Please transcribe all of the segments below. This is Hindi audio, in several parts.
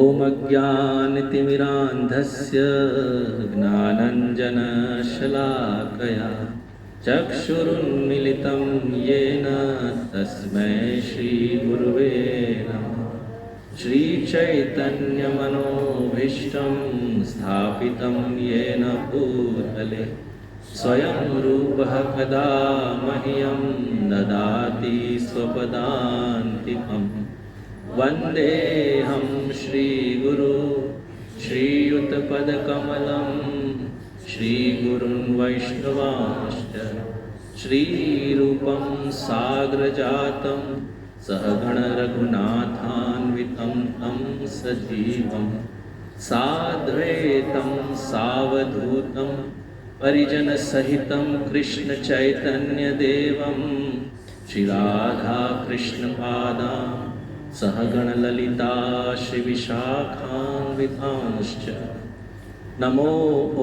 ॐ अज्ञानतिमिरान्धस्य ज्ञानञ्जनशलाकया चक्षुरुन्मिलितं येन तस्मै श्रीगुरुवे नमः। श्रीचैतन्यमनोभीष्टं स्थापितं येन भूतले स्वयं रूपः कदा मह्यं ददाति स्वपदान्तिकम्। वन्देऽहं श्रीगुरु श्रीयुतपदकमलं श्रीगुरुन् वैष्णवांश्च श्रीरूपं साग्रजातं सहगण रघुनाथान्वितं तं सजीवं साद्वैतं सावधूतं परिजनसहितं कृष्णचैतन्यदेवं श्रीराधाकृष्णपादां सहगण ललिता श्रीविशाखान्वितांश्च। नमो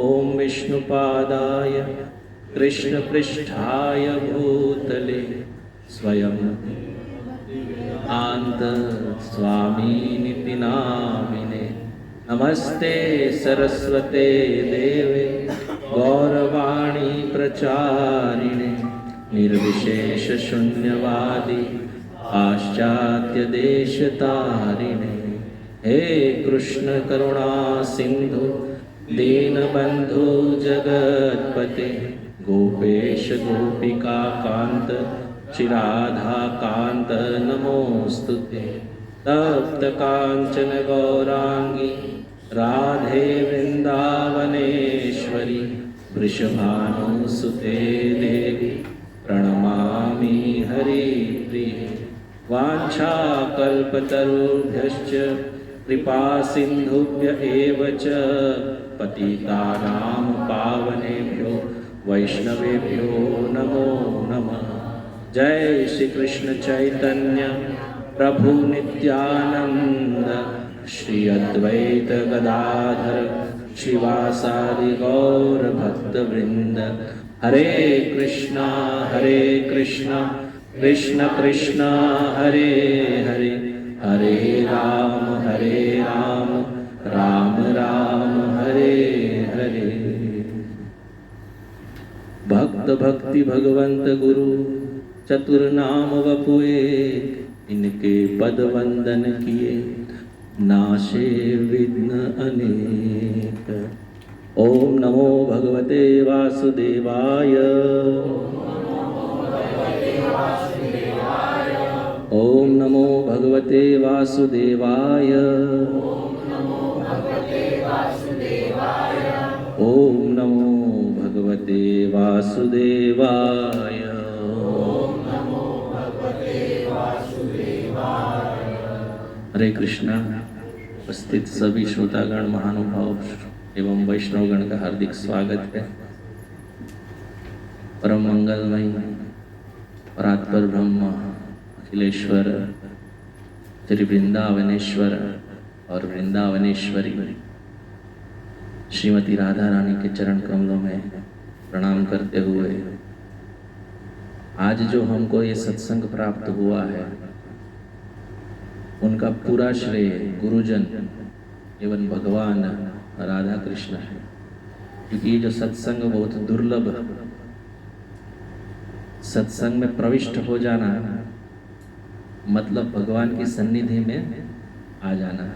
ॐ विष्णुपादाय कृष्णपृष्ठाय भूतले स्वयं आन्त स्वामिनिति नामिने। नमस्ते सरस्वते देवे गौरवाणी प्रचारिणे निर्विशेष शून्यवादी पाश्चात्य देशतारिणे। हे कृष्ण करुणा सिंधु दीनबंधु जगत्पते गोपेश गोपिका कांत श्रीराधा कांत नमोस्तुते। तप्त कांचन गौरांगी राधे वृंदावनेश्वरी वृषभानुसुते देवी प्रणमामि हरिप्रिये। वाञ्छाकल्पतरुभ्यश्च कृपा सिन्धुभ्य एव च पतितानां पावनेभ्यो वैष्णवेभ्यो नमो नमः। जय श्री कृष्ण चैतन्य प्रभु नित्यानंद श्री अद्वैत गदाधर श्रीवासादि गौर भक्तवृंद। हरे कृष्णा कृष्ण कृष्ण हरे हरे हरे राम राम राम हरे हरे। भक्त भक्ति भगवंत गुरु चतुर्नाम वपुए इनके पद वंदन किए नाशे विघ्न अनेक। ओम नमो भगवते वासुदेवाय। ओम नमो भगवते वासुदेवाय। ओम नमो भगवते वासुदेवाय। हरे कृष्णा। उपस्थित सभी श्रोतागण महानुभाव एवं वैष्णवगण का हार्दिक स्वागत है। परम मंगलमय परात्पर ब्रह्म अखिलेश्वर श्री वृंदावनेश्वर और वृंदावनेश्वरी श्रीमती राधा रानी के चरण कमलों में प्रणाम करते हुए आज जो हमको ये सत्संग प्राप्त हुआ है उनका पूरा श्रेय गुरुजन एवं भगवान राधा कृष्ण है। क्योंकि ये जो सत्संग बहुत दुर्लभ सत्संग में प्रविष्ट हो जाना मतलब भगवान की सन्निधि में आ जाना।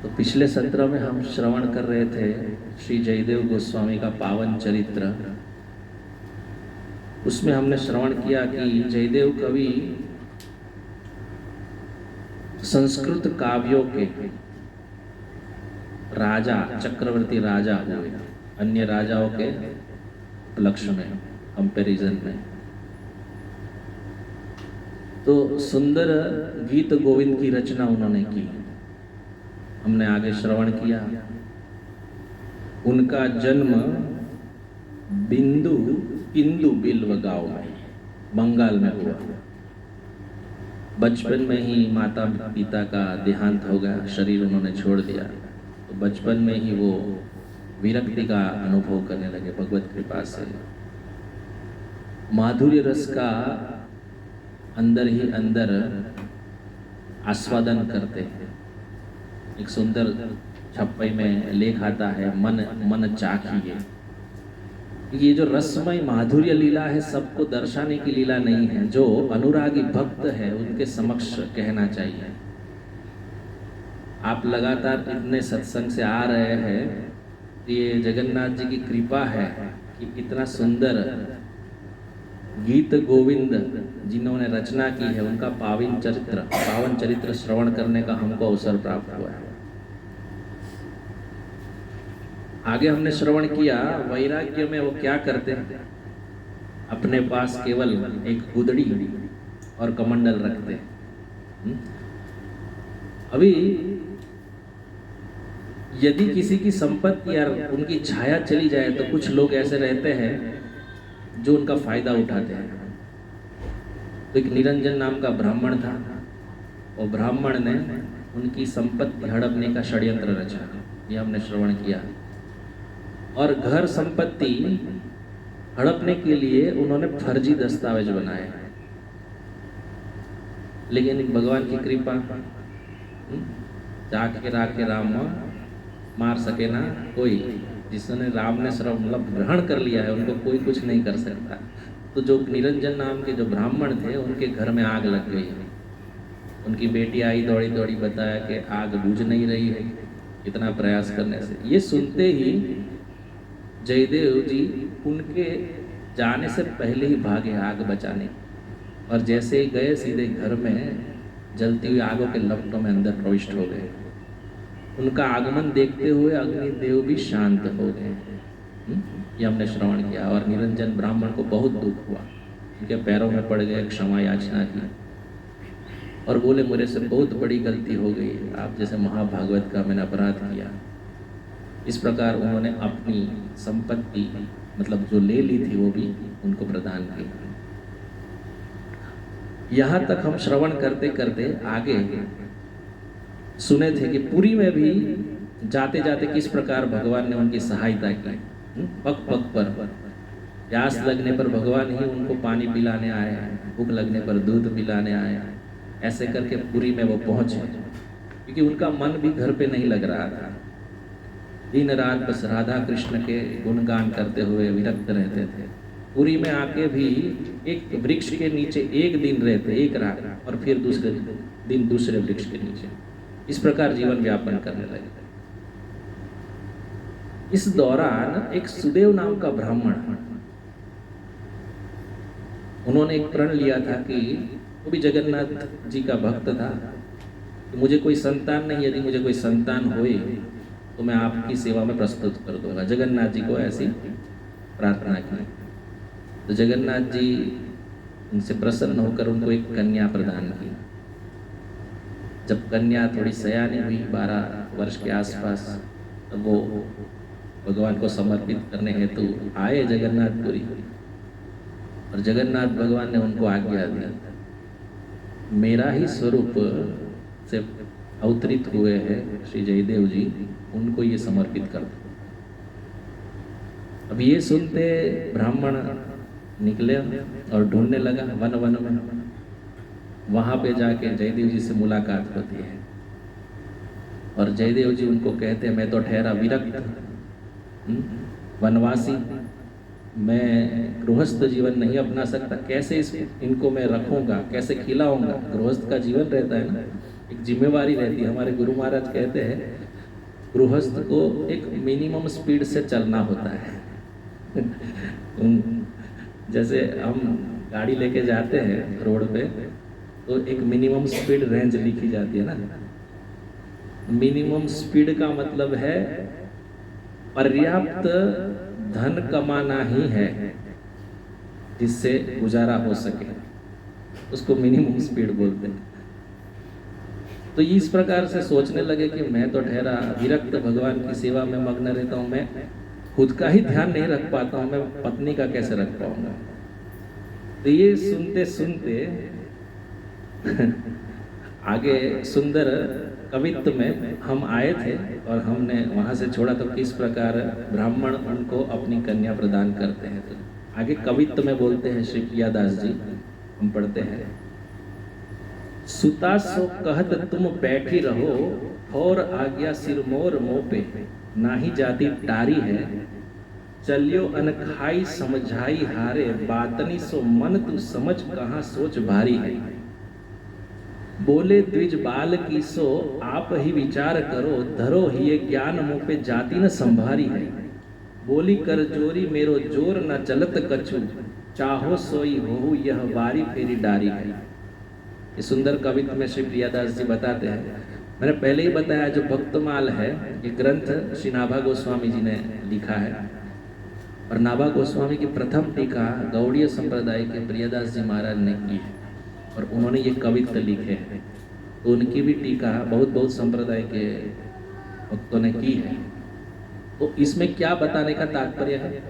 तो पिछले सत्र में हम श्रवण कर रहे थे श्री जयदेव गोस्वामी का पावन चरित्र। उसमें हमने श्रवण किया कि जयदेव कवि संस्कृत काव्यों के राजा चक्रवर्ती राजा हुए अन्य राजाओं के उपलक्ष्य में कंपैरिजन में। तो सुंदर गीत गोविंद की रचना उन्होंने की। हमने आगे श्रवण किया उनका जन्म बिंदु इंदु बिल्व गांव में बंगाल में हुआ। बचपन में ही माता पिता का देहांत हो गया, शरीर उन्होंने छोड़ दिया। तो बचपन में ही वो विरक्ति का अनुभव करने लगे भगवत कृपा से। माधुर्य रस का अंदर ही अंदर आस्वादन करते हैं। एक सुंदर छप्पई में लेख आता है, मन मन चाखिए। ये जो रसमय माधुर्य लीला है सबको दर्शाने की लीला नहीं है, जो अनुरागी भक्त है उनके समक्ष कहना चाहिए। आप लगातार इतने सत्संग से आ रहे हैं, ये जगन्नाथ जी की कृपा है कि इतना सुंदर गीत गोविंद जिन्होंने रचना की है उनका पावन चरित्र श्रवण करने का हमको अवसर प्राप्त हुआ है। आगे हमने श्रवण किया, वैराग्य में वो क्या करते हैं, अपने पास केवल एक गुदड़ी और कमंडल रखते हैं। अभी यदि किसी की संपत्ति या उनकी छाया चली जाए तो कुछ लोग ऐसे रहते हैं जो उनका फायदा उठाते हैं। तो एक निरंजन नाम का ब्राह्मण था, और ब्राह्मण ने उनकी संपत्ति हड़पने का षड्यंत्र रचा, ये हमने श्रवण किया। और घर संपत्ति हड़पने के लिए उन्होंने फर्जी दस्तावेज बनाए, लेकिन भगवान की कृपा, जाके राके राम मार सके ना कोई। जिसने राम ने सर्व मतलब ग्रहण कर लिया है उनको कोई कुछ नहीं कर सकता। तो जो निरंजन नाम के जो ब्राह्मण थे उनके घर में आग लग गई। उनकी बेटी आई दौड़ी दौड़ी बताया कि आग बुझ नहीं रही है इतना प्रयास करने से। ये सुनते ही जयदेव जी उनके जाने से पहले ही भागे आग बचाने, और जैसे ही गए सीधे घर में जलती हुई आगों के लपटों में अंदर प्रविष्ट हो गए। उनका आगमन देखते हुए अग्निदेव भी शांत हो गए। ये हमने श्रवण किया। और निरंजन ब्राह्मण को बहुत दुख हुआ, उनके पैरों में पड़ गए, क्षमा याचना की और बोले मेरे से बहुत बड़ी गलती हो गई, आप जैसे महाभागवत का मैंने अपराध किया। इस प्रकार उन्होंने अपनी संपत्ति मतलब जो ले ली थी वो भी उनको प्रदान की। यहाँ तक हम श्रवण करते करते आगे सुने थे कि पुरी में भी जाते जाते किस प्रकार भगवान ने उनकी सहायता की। पग पग पर प्यास लगने पर भगवान ही उनको पानी पिलाने आए, भूख लगने पर दूध पिलाने आए। ऐसे करके पुरी में वो पहुंचे, क्योंकि उनका मन भी घर पे नहीं लग रहा था। दिन रात बस राधा कृष्ण के गुणगान करते हुए विरक्त रहते थे। पुरी में आके भी एक वृक्ष के नीचे एक दिन रहते, एक रात, और फिर दूसरे दिन दूसरे वृक्ष के नीचे, इस प्रकार जीवन व्यापन करने लगे। इस दौरान एक सुदेव नाम का ब्राह्मण, उन्होंने एक प्रण लिया था कि वो भी जगन्नाथ जी का भक्त था कि मुझे कोई संतान नहीं, यदि मुझे कोई संतान होए तो मैं आपकी सेवा में प्रस्तुत कर दूंगा। जगन्नाथ जी को ऐसी प्रार्थना की। तो जगन्नाथ जी उनसे प्रसन्न होकर उनको एक कन्या प्रदान की। जब कन्या थोड़ी सयानी हुई 12 वर्ष के आसपास, तब वो भगवान को समर्पित करने हेतु आए जगन्नाथपुरी, और जगन्नाथ भगवान ने उनको आज्ञा दी, मेरा ही स्वरूप से अवतरित हुए हैं श्री जयदेव जी, उनको ये समर्पित कर दो। अब ये सुनते ब्राह्मण निकले और ढूंढने लगा वन वन में। वहां पे जाके जयदेव जी से मुलाकात होती है, और जयदेव जी उनको कहते हैं मैं तो ठहरा विरक्त वनवासी, मैं गृहस्थ जीवन नहीं अपना सकता, कैसे इनको मैं रखूंगा, कैसे खिलाऊंगा। गृहस्थ का जीवन रहता है ना, एक जिम्मेवारी रहती है। हमारे गुरु महाराज कहते हैं गृहस्थ को एक मिनिमम स्पीड से चलना होता है। जैसे हम गाड़ी लेके जाते हैं रोड पे, तो एक मिनिमम स्पीड रेंज लिखी जाती है ना। मिनिमम स्पीड का मतलब है पर्याप्त धन कमाना ही है जिससे गुजारा हो सके, उसको मिनिमम स्पीड बोलते हैं। तो इस प्रकार से सोचने लगे कि मैं तो ठहरा विरक्त भगवान की सेवा में मग्न रहता हूँ, मैं खुद का ही ध्यान नहीं रख पाता हूँ, मैं पत्नी का कैसे रख पाऊंगा। तो ये सुनते सुनते आगे सुंदर कवित्व में हम आए थे, और हमने वहाँ से छोड़ा तो किस प्रकार ब्राह्मण उनको अपनी कन्या प्रदान करते हैं। तो आगे कवित्व में बोलते हैं श्री प्रियादास जी, हम पढ़ते हैं, सुता सो कहत तुम बैठी रहो, ठोर आज्ञा सिरमोर मोपे, नाही जाति टारी है, चलियो अनखाई समझाई हारे, बातनी सो मन तू समझ कहाँ सोच भारी है। बोले द्विज बाल की सो आप ही विचार करो, धरो ही ये ज्ञान मुँह पे जाति न संभारी है। बोली कर जोरी मेरो जोर न चलत कछु, चाहो सोई हो यह बारी फेरी डारी है। ये सुंदर कवित्व में श्री प्रियादास जी बताते हैं। मैंने पहले ही बताया जो भक्तमाल है ये ग्रंथ श्री नाभा गोस्वामी जी ने लिखा है, और नाभा गोस्वामी की प्रथम टीका गौड़ीय संप्रदाय के प्रियदास जी महाराज ने की है, और उन्होंने ये कवित्व लिखे हैं। तो उनकी भी टीका बहुत बहुत संप्रदाय के भक्तों ने की है। तो इसमें क्या बताने का तात्पर्य है?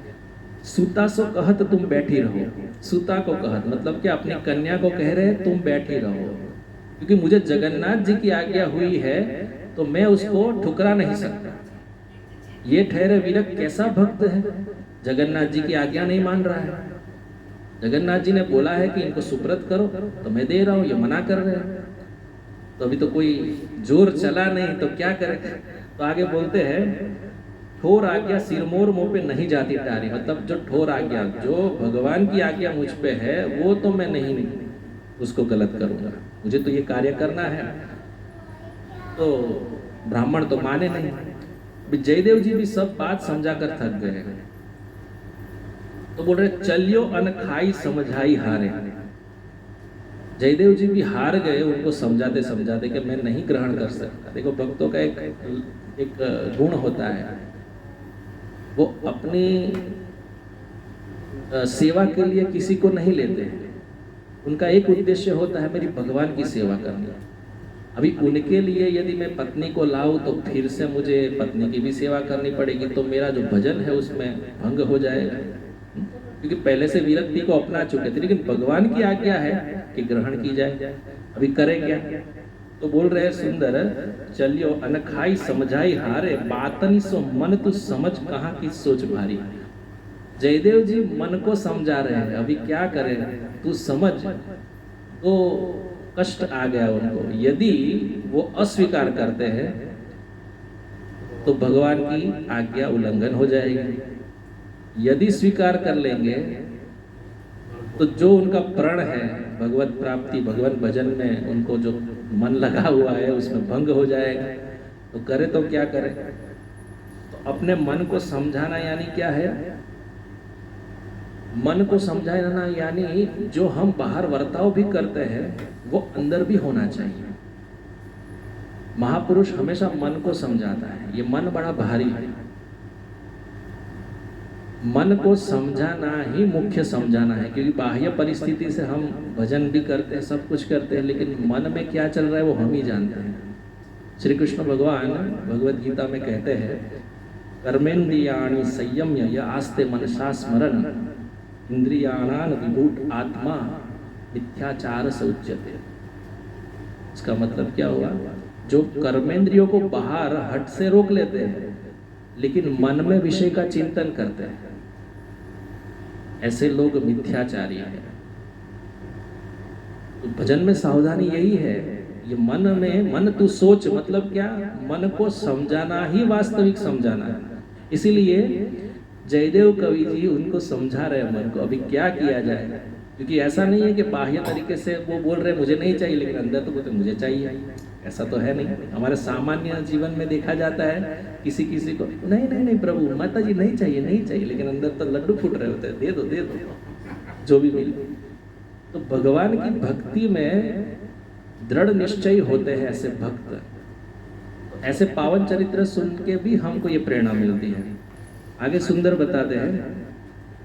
सूता सो कहत तुम बैठी रहो। सूता को कहत मतलब कि अपनी कन्या को कह रहे तुम बैठी रहो, क्योंकि मुझे जगन्नाथ जी की आज्ञा हुई है तो मैं उसको ठुकरा नहीं सकता। ये ठहरे वीरक कैसा भक्त है, जगन्नाथ जी की आज्ञा नहीं मान रहा है। जगन्नाथ जी ने बोला है कि इनको सुप्रत करो तो मैं दे रहा हूं, ये मना कर रहे हैं। तो अभी तो कोई जोर चला नहीं तो क्या करे। तो आगे बोलते हैं ठोर आज्ञा सिरमोर मुंह पे नहीं जाती टारी, मतलब जो ठोर आज्ञा जो भगवान की आज्ञा मुझ पे है वो तो मैं नहीं उसको गलत करूंगा, मुझे तो ये कार्य करना है। तो ब्राह्मण तो माने नहीं। जयदेव जी भी सब बात समझा कर थक गए, तो बोल रहे चलियो अनखाई समझाई हारे। जयदेव जी भी हार गए उनको समझाते समझाते कि मैं नहीं ग्रहण कर सकता। देखो भक्तों का एक गुण होता है, वो अपनी सेवा के लिए किसी को नहीं लेते हैं। उनका एक उद्देश्य होता है मेरी भगवान की सेवा करनी। अभी उनके लिए यदि मैं पत्नी को लाऊं तो फिर से मुझे पत्नी की भी सेवा करनी पड़ेगी, तो मेरा जो भजन है उसमें भंग हो जाएगा, क्योंकि पहले से विरक्ति को अपना चुके थे। लेकिन भगवान की आज्ञा है कि ग्रहण की जाए, अभी करें क्या? तो बोल रहे सुंदर चलियो अनखाई समझाई हारे, बातनी सो मन तू समझ कहाँ की सोच भारी। जयदेव जी मन को समझा रहे हैं, अभी क्या करें तू समझ। तो कष्ट आ गया उनको। यदि वो अस्वीकार करते हैं तो भगवान की आज्ञा उल्लंघन हो जाएगी। यदि स्वीकार कर लेंगे तो जो उनका प्रण है भगवत प्राप्ति भगवत भजन में उनको जो मन लगा हुआ है उसमें भंग हो जाएगा। तो करे तो क्या करे? तो अपने मन को समझाना यानी क्या है? मन को समझाना यानी जो हम बाहर वर्ताव भी करते हैं वो अंदर भी होना चाहिए। महापुरुष हमेशा मन को समझाता है। ये मन बड़ा भारी है, मन को समझाना ही मुख्य समझाना है, क्योंकि बाह्य परिस्थिति से हम भजन भी करते हैं सब कुछ करते हैं, लेकिन मन में क्या चल रहा है वो हम ही जानते हैं। श्री कृष्ण भगवान भगवद गीता में कहते हैं कर्मेन्द्रियाणि संयम्य य आस्ते मनसा स्मरण इंद्रियाणान विभूत आत्मा मिथ्याचार से उच्यते। इसका मतलब क्या हुआ? जो कर्मेंद्रियों को बाहर हट से रोक लेते हैं लेकिन मन में विषय का चिंतन करते हैं, ऐसे लोग मिथ्याचारी हैं। तो भजन में सावधानी यही है, ये मन में मन तू सोच मतलब क्या? मन को समझाना ही वास्तविक समझाना है। इसीलिए जयदेव कवि जी उनको समझा रहे मन को। अभी क्या किया जाए? क्योंकि ऐसा नहीं है कि बाह्य तरीके से वो बोल रहे मुझे नहीं चाहिए, लेकिन अंदर तो बोलते मुझे चाहिए। ऐसा तो है नहीं। हमारे सामान्य जीवन में देखा जाता है किसी किसी को नहीं नहीं नहीं प्रभु माता जी नहीं चाहिए नहीं चाहिए, लेकिन अंदर तो लड्डू फूट रहे होते हैं, दे दो जो भी मिले। तो भगवान की भक्ति में दृढ़ निश्चय होते हैं ऐसे भक्त। ऐसे पावन चरित्र सुन के भी हमको ये प्रेरणा मिलती है। आगे सुंदर बताते हैं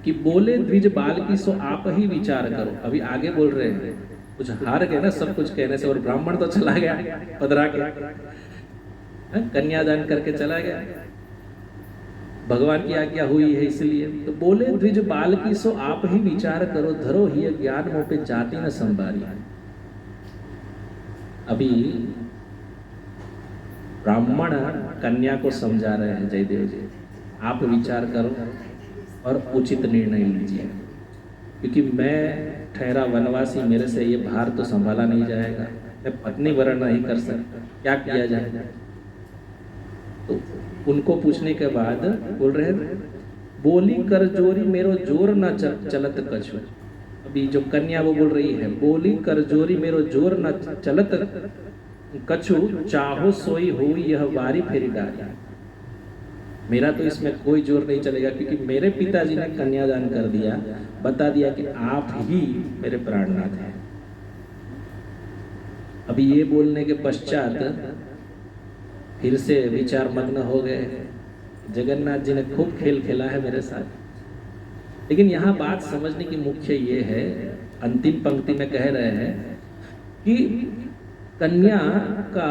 कि बोले द्विज बाल की सो आप ही विचार करो। अभी आगे बोल रहे हैं कुछ हार गए ना सब कुछ कहने से, और ब्राह्मण तो चला गया पधरा के, कन्यादान करके चला गया। भगवान की आज्ञा हुई है इसलिए। तो बोले द्विज बाल की सो आप ही विचार करो, धरो ही ज्ञान मोह पे जाति न संभारी। अभी ब्राह्मण कन्या को समझा रहे हैं जयदेव जी, आप विचार करो और उचित निर्णय लीजिए, क्योंकि मैं ठहरा वनवासी, मेरे से ये भार तो संभाला नहीं जाएगा, मैं पत्नी वरण नहीं कर सकता, क्या किया जाए? तो उनको पूछने के बाद बोल रहे हैं, बोली कर जोरी मेरो जोर न चलत कछु। अभी जो कन्या वो बोल रही है, बोली कर जोरी मेरो जोर न चलत कछु, चाहो सोई हुई यह बारी फेरी डाली। मेरा तो इसमें कोई जोर नहीं चलेगा, क्योंकि मेरे पिताजी ने कन्यादान कर दिया, बता दिया कि आप ही मेरे प्राणनाथ हैं। अभी ये बोलने के पश्चात फिर से विचार मग्न हो गए। जगन्नाथ जी ने खूब खेल खेला है मेरे साथ। लेकिन यहाँ बात समझने की मुख्य ये है, अंतिम पंक्ति में कह रहे हैं कि कन्या का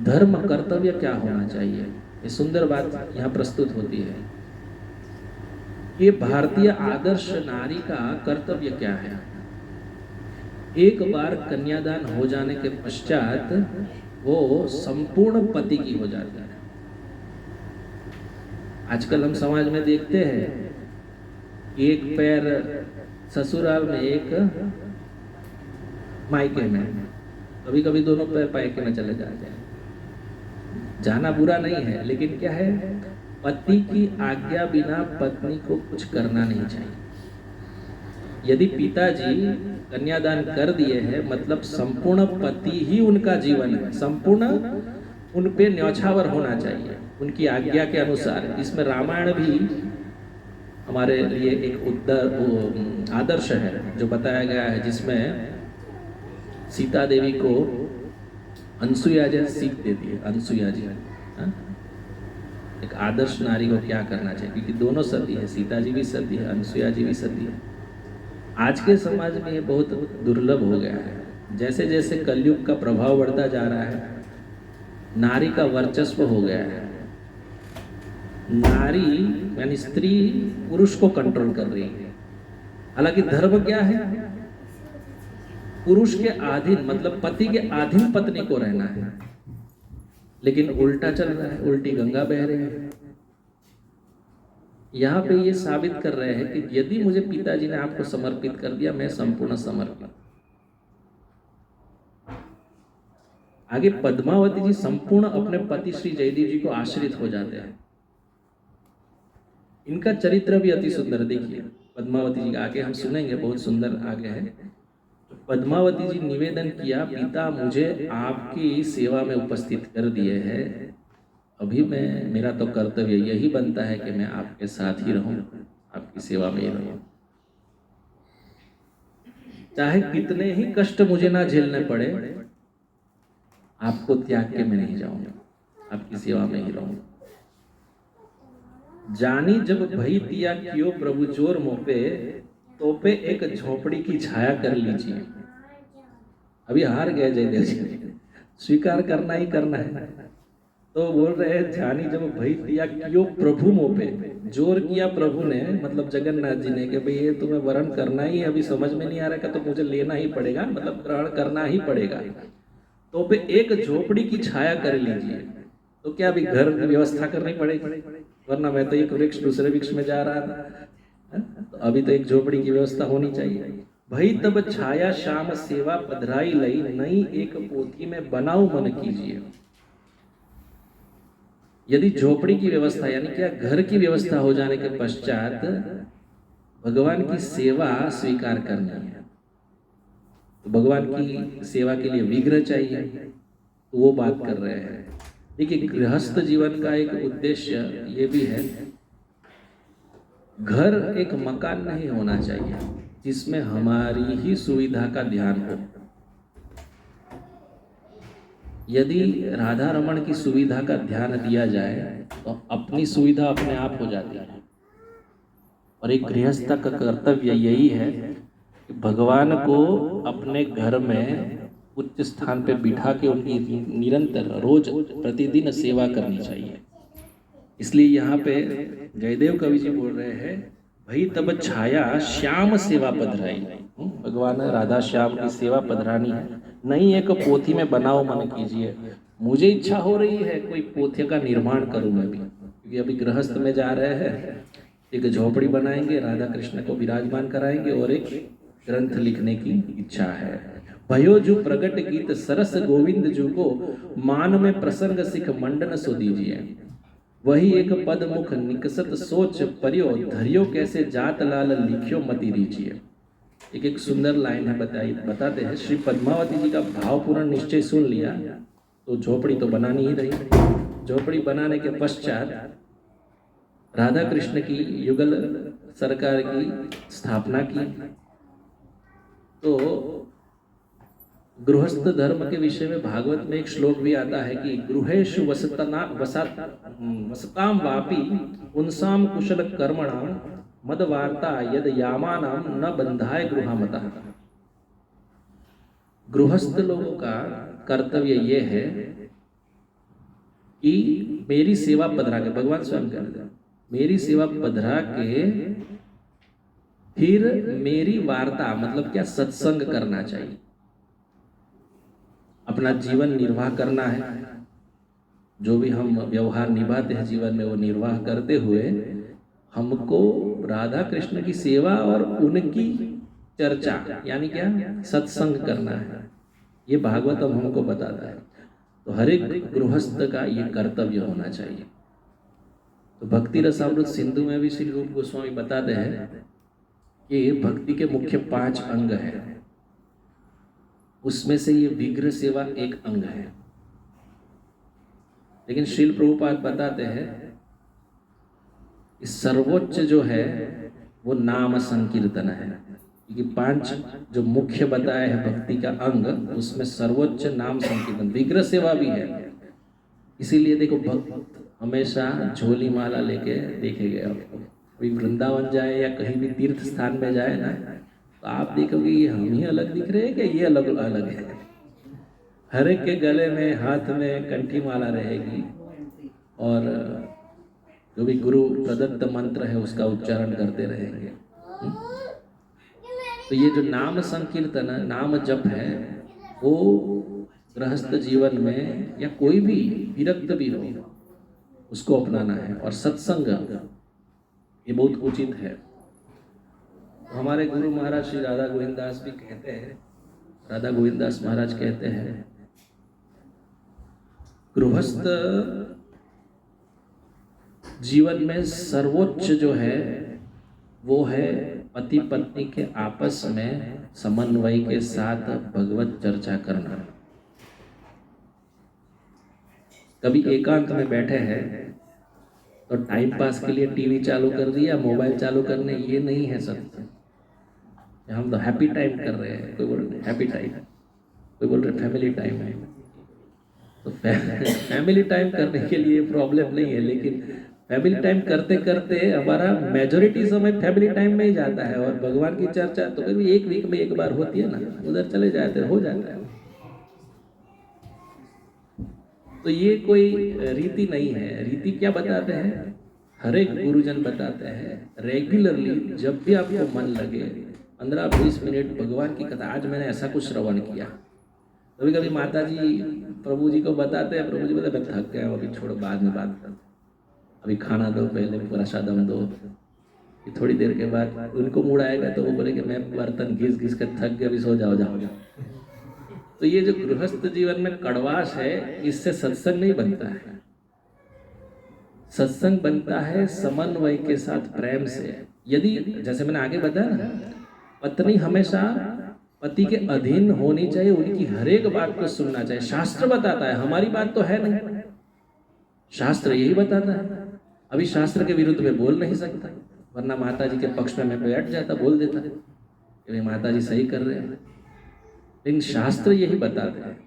धर्म कर्तव्य क्या होना चाहिए। ये सुंदर बात यहाँ प्रस्तुत होती है। ये भारतीय आदर्श नारी का कर्तव्य क्या है। एक बार कन्यादान हो जाने के पश्चात वो संपूर्ण पति की हो जाती है। आजकल हम समाज में देखते हैं, एक पैर ससुराल में, एक मायके में, कभी कभी दोनों पैर मायके में चले जाते हैं। जाना बुरा नहीं है, लेकिन क्या है, पति की आज्ञा बिना पत्नी को कुछ करना नहीं चाहिए। यदि पिताजी कन्यादान कर दिए हैं, मतलब संपूर्ण पति ही उनका जीवन है, संपूर्ण उन पे न्यौछावर होना चाहिए उनकी आज्ञा के अनुसार। इसमें रामायण भी हमारे लिए एक आदर्श है जो बताया गया है, जिसमें सीता देवी को अनसुईया जी सीख देती है। अनसुईया जी एक आदर्श नारी को क्या करना चाहिए, क्योंकि दोनों सती है, सीता जी भी सती है, अनसुईया जी भी सती है। आज के समाज में ये बहुत दुर्लभ हो गया है। जैसे जैसे कलयुग का प्रभाव बढ़ता जा रहा है, नारी का वर्चस्व हो गया है। नारी यानी स्त्री पुरुष को कंट्रोल कर रही है। हालांकि धर्म क्या है, पुरुष के अधीन, मतलब पति के अधीन पत्नी को रहना है। लेकिन उल्टा चल रहा है, उल्टी गंगा बह रही है। यहाँ पे ये साबित कर रहे हैं कि यदि मुझे पिताजी ने आपको समर्पित कर दिया, मैं संपूर्ण समर्पित। आगे पद्मावती जी संपूर्ण अपने पति श्री जयदेव जी को आश्रित हो जाते हैं। इनका चरित्र भी अति सुंदर, देखिए पद्मावती जी आगे हम सुनेंगे, बहुत सुंदर आगे है। पद्मावती जी निवेदन किया, पिता मुझे आपकी सेवा में उपस्थित कर दिए हैं, अभी मेरा तो कर्तव्य यही बनता है कि मैं आपके साथ ही रहूं, आपकी सेवा में ही रहूं। चाहे कितने ही कष्ट मुझे ना झेलने पड़े, आपको त्याग के मैं नहीं जाऊंगा, आपकी सेवा में ही रहूंगा। जानी जब भई दिया क्यों प्रभु जोर मोपे, तो पे एक झोपड़ी की छाया कर लीजिए। अभी हार गए जयदेव जी, स्वीकार करना ही करना है। तो बोल रहे हैं, जानी जब भई दिया क्यों प्रभु मोपे, जोर किया प्रभु ने, मतलब जगन्नाथ जी ने, कि भाई ये तुम्हें वरण करना ही, अभी समझ में नहीं आ रहा तो मुझे लेना ही पड़ेगा, मतलब ग्रहण करना ही पड़ेगा। तो पे एक झोपड़ी की छाया कर लीजिए। तो क्या अभी घर की व्यवस्था करनी पड़ेगी, वरना मैं तो एक वृक्ष दूसरे वृक्ष में जा रहा था, तो अभी तो एक झोपड़ी की व्यवस्था होनी चाहिए। भई तब छाया श्याम सेवा पधराई लई, नई एक पोथी में बनाओ मन कीजिए। यदि झोपड़ी की व्यवस्था यानी क्या घर की व्यवस्था हो जाने के पश्चात भगवान की सेवा स्वीकार करनी है, तो भगवान की सेवा के लिए विग्रह चाहिए, तो वो बात कर रहे हैं। देखिए गृहस्थ जीवन का एक उद्देश्य ये भी है, घर एक मकान नहीं होना चाहिए जिसमें हमारी ही सुविधा का ध्यान हो। यदि राधा रमण की सुविधा का ध्यान दिया जाए तो अपनी सुविधा अपने आप हो जाती है। और एक गृहस्थ का कर्तव्य यही है कि भगवान को अपने घर में उच्च स्थान पे बिठा के उनकी निरंतर रोज प्रतिदिन सेवा करनी चाहिए। इसलिए यहाँ पे जयदेव कवि जी बोल रहे हैं, भाई तब छाया श्याम सेवा पधराई, भगवान राधा श्याम की सेवा पधरानी है, नहीं एक पोथी में बनाओ मन कीजिए। मुझे इच्छा हो रही है कोई पोथी का निर्माण करूं मैं भी, क्योंकि अभी गृहस्थ में जा रहे हैं, एक झोपड़ी बनाएंगे, राधा कृष्ण को विराजमान कराएंगे और एक ग्रंथ लिखने की इच्छा है। भयो जो प्रगट गीत सरस गोविंद जू को, मान में प्रसंग सिख मंडन सो दीजिए। वही एक पद मुख निकसत सोच परियो, धरियो कैसे जात लाल लिखियो मति रीजिए। एक एक सुंदर लाइन है, बताते हैं। श्री पद्मावती जी का भावपूर्ण निश्चय सुन लिया तो झोपड़ी तो बनानी ही रही। झोपड़ी बनाने के पश्चात राधा कृष्ण की युगल सरकार की स्थापना की। तो गृहस्थ धर्म के विषय में भागवत में एक श्लोक भी आता है कि गृहेषु वसताम वापि पुंसाम कुशल कर्मणाम मद वार्ता यद यामानाम न बंधाए गृहमतः। गृहस्थ लोगों का कर्तव्य ये है कि मेरी सेवा पधरा के, भगवान स्वयं कहते हैं, मेरी सेवा पधरा के फिर मेरी वार्ता मतलब क्या, सत्संग करना चाहिए। अपना जीवन निर्वाह करना है। जो भी हम व्यवहार निभाते हैं जीवन में, वो निर्वाह करते हुए हमको राधा कृष्ण की सेवा और उनकी चर्चा यानी क्या, सत्संग करना है। ये भागवतम हमको बताता है। तो हर एक गृहस्थ का ये कर्तव्य होना चाहिए। तो भक्ति रसामृत सिंधु में भी श्री रूप गोस्वामी बताते हैं कि भक्ति के मुख्य 5 अंग हैं। उसमें से ये विग्रह सेवा एक अंग है। लेकिन श्रील प्रभुपाद बताते हैं कि सर्वोच्च जो है वो नाम संकीर्तन है। क्योंकि 5 जो मुख्य बताया है भक्ति का अंग, उसमें सर्वोच्च नाम संकीर्तन, विग्रह सेवा भी है। इसीलिए देखो भक्त हमेशा झोली माला लेके देखेंगे। आपको कोई वृंदावन जाए या कहीं भी तीर्थ स्थान में जाए ना, तो आप देखोगे ये हम ही अलग दिख रहे हैं कि ये अलग अलग है। हर एक के गले में, हाथ में कंठी माला रहेगी और जो भी गुरु प्रदत्त मंत्र है उसका उच्चारण करते रहेंगे। तो ये जो नाम संकीर्तन, नाम जप है, वो गृहस्थ जीवन में या कोई भी विरक्त भी हो उसको अपनाना है। और सत्संग ये बहुत उचित है। हमारे गुरु महाराज श्री राधा गोविंद दास भी कहते हैं, राधा गोविंद दास महाराज कहते हैं, गृहस्थ जीवन में सर्वोच्च जो है वो है पति पत्नी के आपस में समन्वय के साथ भगवत चर्चा करना। कभी एकांत में बैठे हैं तो टाइम पास के लिए टीवी चालू कर दिया, मोबाइल चालू करने, ये नहीं है सत्य। हम तो हैप्पी टाइम कर रहे हैं। कोई बोल रहे हैप्पी टाइम, कोई बोल रहे फैमिली टाइम है। तो फैमिली टाइम करने के लिए प्रॉब्लम नहीं है, लेकिन फैमिली टाइम करते करते हमारा मेजोरिटी समय फैमिली टाइम में ही जाता है। और भगवान की चर्चा तो कभी एक वीक में एक बार होती है ना, उधर चले जाते हो जाता है। तो ये कोई रीति नहीं है। रीति क्या बताते हैं, हर एक गुरुजन बताते हैं, रेगुलरली जब भी आपको मन लगे 15-20 मिनट भगवान की कथा। आज मैंने ऐसा कुछ श्रवण किया। कभी कभी माता जी प्रभु जी को बताते हैं, प्रभु जी बताते मैं थक गया, अभी छोड़ो बाद में बात करते, अभी खाना दो, पहले प्रसादम दो। थोड़ी देर के बाद उनको मूड आएगा तो वो बोलेंगे मैं बर्तन घिस घिस कर थक गया, अभी सो जाओ जाओ। तो ये जो गृहस्थ जीवन में कड़वाश है, इससे सत्संग नहीं बनता है। सत्संग बनता है समन्वय के साथ, प्रेम से। यदि जैसे मैंने आगे बताया ना, पत्नी हमेशा पति के अधीन होनी चाहिए, उनकी हर एक बात को सुनना चाहिए। शास्त्र बताता है, हमारी बात तो है नहीं, शास्त्र यही बताता है। अभी शास्त्र के विरुद्ध में बोल नहीं सकता, वरना माता जी के पक्ष में मैं बैठ जाता, बोल देता कि माता जी सही कर रहे हैं। लेकिन शास्त्र यही बताता है,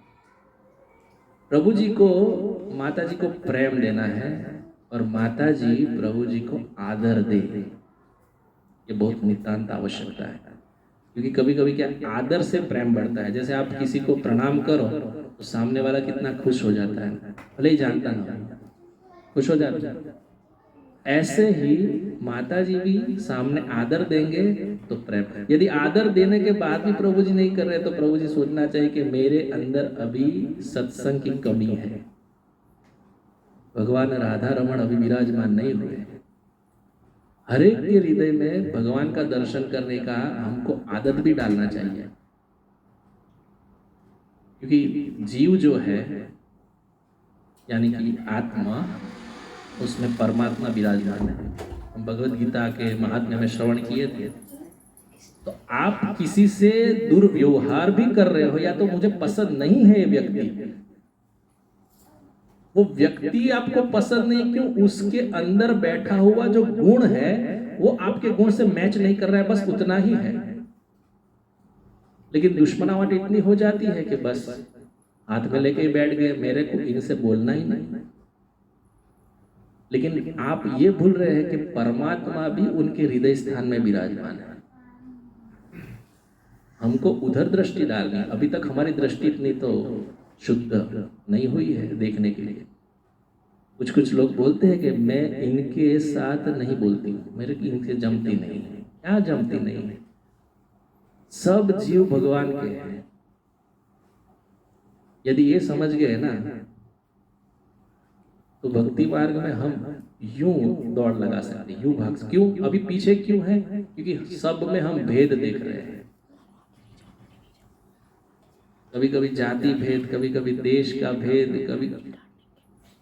प्रभु जी को, माता जी को प्रेम देना है और माता जी प्रभु जी को आदर दे। ये बहुत नितांत आवश्यकता है। क्योंकि कभी कभी क्या, आदर से प्रेम बढ़ता है। जैसे आप किसी को प्रणाम करो तो सामने वाला कितना खुश हो जाता है, भले ही जानता ना, खुश हो जाता है। ऐसे ही माता जी भी सामने आदर देंगे तो प्रेम। यदि आदर देने के बाद भी प्रभु जी नहीं कर रहे तो प्रभु जी सोचना चाहिए कि मेरे अंदर अभी सत्संग की कमी है। भगवान राधा रमण अभी विराजमान नहीं हुए। हर एक के हृदय में भगवान का दर्शन करने का हमको आदत भी डालना चाहिए। क्योंकि जीव जो है यानी कि आत्मा, उसमें परमात्मा विराजमान है। हम भगवद गीता के महात्म्य में श्रवण किए थे। तो आप किसी से दुर्व्यवहार भी कर रहे हो, या तो मुझे पसंद नहीं है ये व्यक्ति, वो व्यक्ति आपको पसंद नहीं क्यों? उसके अंदर बैठा हुआ जो गुण है वो आपके गुण से मैच नहीं कर रहा है, बस उतना ही है। लेकिन दुश्मनावट इतनी हो जाती है कि बस हाथ में लेके बैठ गए, मेरे को इनसे बोलना ही नहीं। लेकिन आप ये भूल रहे हैं कि परमात्मा भी उनके हृदय स्थान में विराजमान है। हमको उधर दृष्टि डालनी, अभी तक हमारी दृष्टि इतनी तो शुद्ध नहीं हुई है देखने के लिए। कुछ कुछ लोग बोलते हैं कि मैं इनके साथ नहीं बोलती हूँ, मेरे की इनसे जमती नहीं है। क्या जमती नहीं है? सब जीव भगवान के हैं। यदि ये समझ गए ना तो भक्ति मार्ग में हम यूं दौड़ लगा सकते, यूं भाग सकते। क्यों? अभी पीछे क्यों है? क्योंकि सब में हम भेद देख रहे हैं। कभी कभी जाति भेद, कभी कभी देश का भेद, कभी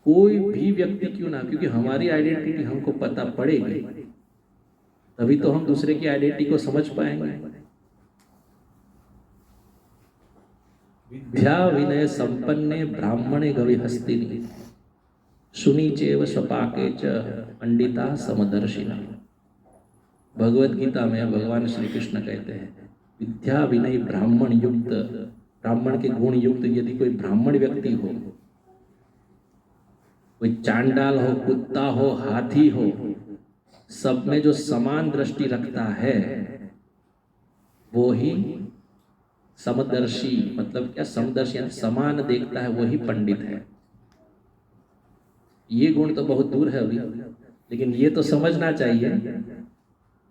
कोई भी व्यक्ति क्यों ना, क्योंकि हमारी आइडेंटिटी हमको पता पड़ेगी तभी तो हम दूसरे की आइडेंटिटी को समझ पाएंगे। विद्या विनय संपन्ने ब्राह्मणे गवि हस्तिनी सुनी चेव स्वपाके च पंडिता समदर्शिना। भगवत गीता में भगवान श्री कृष्ण कहते हैं विद्या विनय ब्राह्मण युक्त, ब्राह्मण के गुण युक्त यदि कोई ब्राह्मण व्यक्ति हो, कोई चांडाल हो, कुत्ता हो, हाथी हो, सब में जो समान दृष्टि रखता है वो ही समदर्शी, मतलब क्या समदर्शी, समान देखता है, वही पंडित है। ये गुण तो बहुत दूर है अभी, लेकिन ये तो समझना चाहिए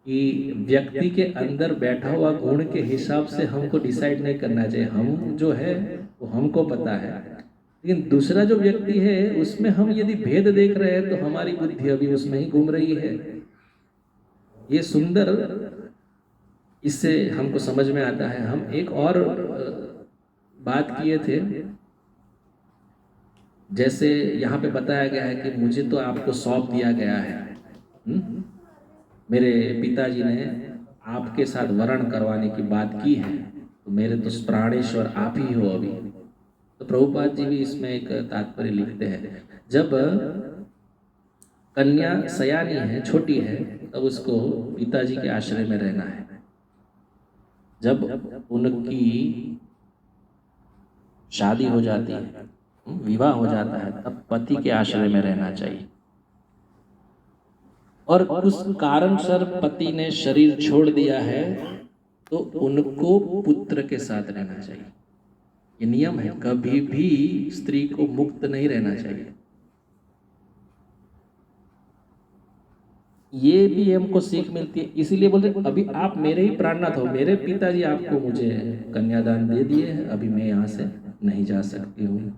कि व्यक्ति के अंदर बैठा हुआ गुण के हिसाब से हमको डिसाइड नहीं करना चाहिए। हम जो है वो हमको पता है, लेकिन दूसरा जो व्यक्ति है उसमें हम यदि भेद देख रहे हैं तो हमारी बुद्धि अभी उसमें ही घूम रही है। ये सुंदर, इससे हमको समझ में आता है। हम एक और बात किए थे, जैसे यहाँ पे बताया गया है कि मुझे तो आपको सौंप दिया गया है, मेरे पिताजी ने आपके साथ वरण करवाने की बात की है, तो मेरे तो प्राणेश्वर आप ही हो अभी। तो प्रभुपाद जी भी इसमें एक तात्पर्य लिखते हैं, जब कन्या सयानी है, छोटी है, तब उसको पिताजी के आश्रय में रहना है। जब उनकी शादी हो जाती है, विवाह हो जाता है, तब पति के आश्रय में रहना चाहिए। और उस कारणसर पति ने शरीर छोड़ दिया है तो उनको पुत्र के साथ रहना चाहिए। ये नियम है, कभी भी स्त्री को मुक्त नहीं रहना चाहिए। ये भी हमको सीख मिलती है। इसीलिए बोलते अभी आप मेरे ही प्राणनाथ हो, मेरे पिताजी आपको मुझे कन्यादान दे दिए हैं, अभी मैं यहाँ से नहीं जा सकती हूँ।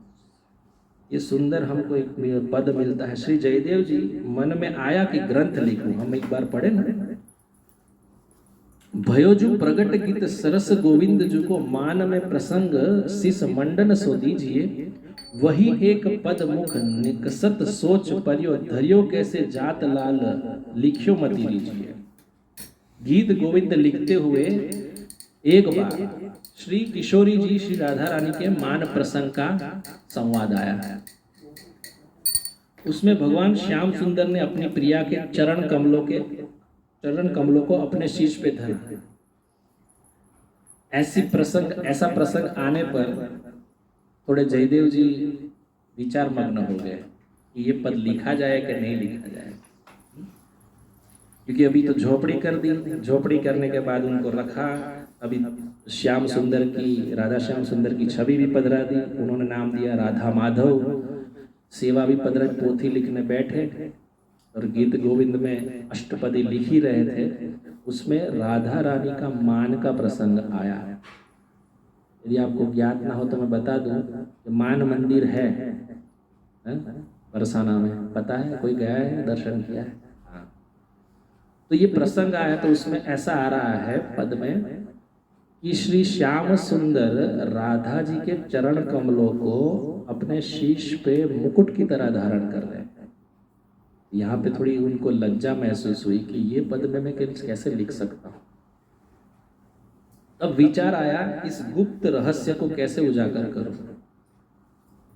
ये सुंदर हमको एक पद मिलता है। श्री जयदेव जी मन में आया कि ग्रंथ लिखूं, हम एक बार पढ़े ना, भयोजु प्रगट गीत सरस गोविंद जू को मान में प्रसंग शिष मंडन सो दीजिए, वही एक पद मुख निकसत सोच परियो धरियो कैसे जात लाल लिखियो मति लीजिए। गीत गोविंद लिखते हुए एक बार श्री किशोरी जी श्री राधा रानी के मान प्रसंग का संवाद आया है। उसमें भगवान श्याम सुंदर ने अपनी प्रिया के चरण कमलों को अपने शीश पे धरा। ऐसा प्रसंग आने पर थोड़े जयदेव जी विचार मग्न हो गए कि ये पद लिखा जाए कि नहीं लिखा जाए, क्योंकि अभी तो झोपड़ी कर दी, झोपड़ी करने के बाद उनको रखा, अभी श्याम सुंदर की, राधा श्याम सुंदर की छवि भी पधरा दी, उन्होंने नाम दिया राधा माधव, सेवा भी पधरा, पोथी लिखने बैठे और गीत गोविंद में अष्टपदी लिख ही रहे थे। उसमें राधा रानी का मान का प्रसंग आया। यदि आपको ज्ञात ना हो तो मैं बता दूं कि मान मंदिर है बरसाना में, पता है? कोई गया है, दर्शन किया है? तो ये प्रसंग आया तो उसमें ऐसा आ रहा है पद में कि श्री श्याम सुंदर राधा जी के चरण कमलों को अपने शीश पे मुकुट की तरह धारण कर रहे हैं। यहाँ पे थोड़ी उनको लज्जा महसूस हुई कि ये पद में मैं कैसे लिख सकता हूँ। तब विचार आया इस गुप्त रहस्य को कैसे उजागर करूं।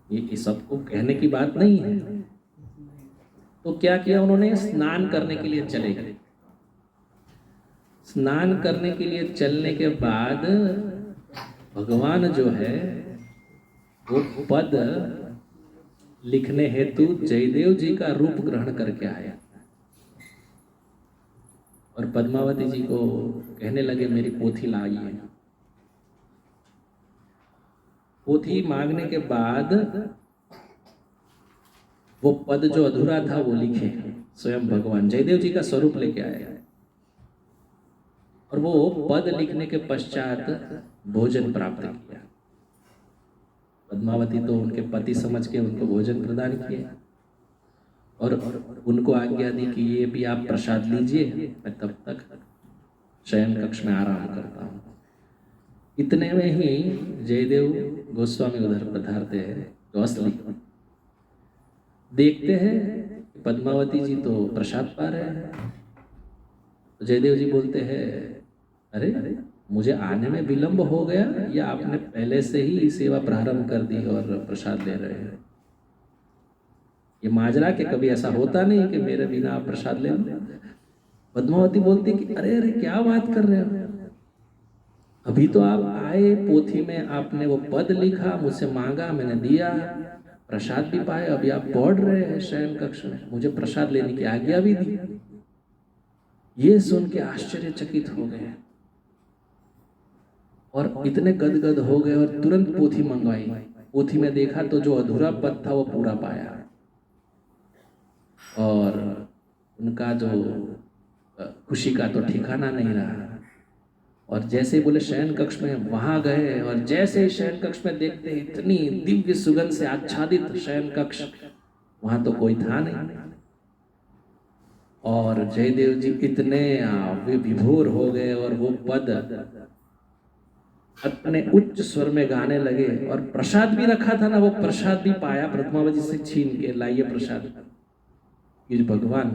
ये सबको कहने की बात नहीं है। तो क्या किया उन्होंने, स्नान करने के लिए चले गए। स्नान करने के लिए चलने के बाद भगवान जो है वो पद लिखने हेतु जयदेव जी का रूप ग्रहण करके आया और पद्मावती जी को कहने लगे मेरी पोथी लाइए। पोथी मांगने के बाद वो पद जो अधूरा था वो लिखे स्वयं भगवान जयदेव जी का स्वरूप लेके आए और वो पद लिखने के पश्चात भोजन प्राप्त किया। पद्मावती तो उनके पति समझ के उनको भोजन प्रदान किया और उनको आज्ञा दी कि ये भी आप प्रसाद लीजिए, मैं तब तक शयन कक्ष में आराम करता हूँ। इतने में ही जयदेव गोस्वामी उधर पधारते हैं तो असली देखते हैं पद्मावती जी तो प्रसाद पा रहे हैं। तो जयदेव जी बोलते हैं अरे मुझे आने में विलंब हो गया या आपने पहले से ही सेवा प्रारंभ कर दी और प्रसाद ले रहे हैं। ये माजरा के कभी ऐसा होता नहीं कि मेरे बिना आप प्रसाद ले लो। पद्मावती बोलती कि अरे अरे क्या बात कर रहे हो, अभी तो आप आए, पोथी में आपने वो पद लिखा, मुझसे मांगा, मैंने दिया, प्रसाद भी पाए, अभी आप पढ़ रहे हैं शयन कक्ष में, मुझे प्रसाद लेने की आज्ञा भी दी। ये सुन के आश्चर्यचकित हो गए और इतने गदगद हो गए और तुरंत पोथी मंगवाई। पोथी में देखा तो जो अधूरा पद था वो पूरा पाया और उनका जो खुशी का तो ठिकाना नहीं रहा। और जैसे ही बोले शयन कक्ष में, वहां गए और जैसे ही शयन कक्ष में देखते इतनी दिव्य सुगंध से आच्छादित शयन कक्ष, वहां तो कोई था नहीं। और जयदेव जी इतने विभोर हो गए और वो पद अपने उच्च स्वर में गाने लगे और प्रसाद भी रखा था ना, वो प्रसाद भी पाया पद्मावती से छीन के, लाइए प्रसाद। ये भगवान,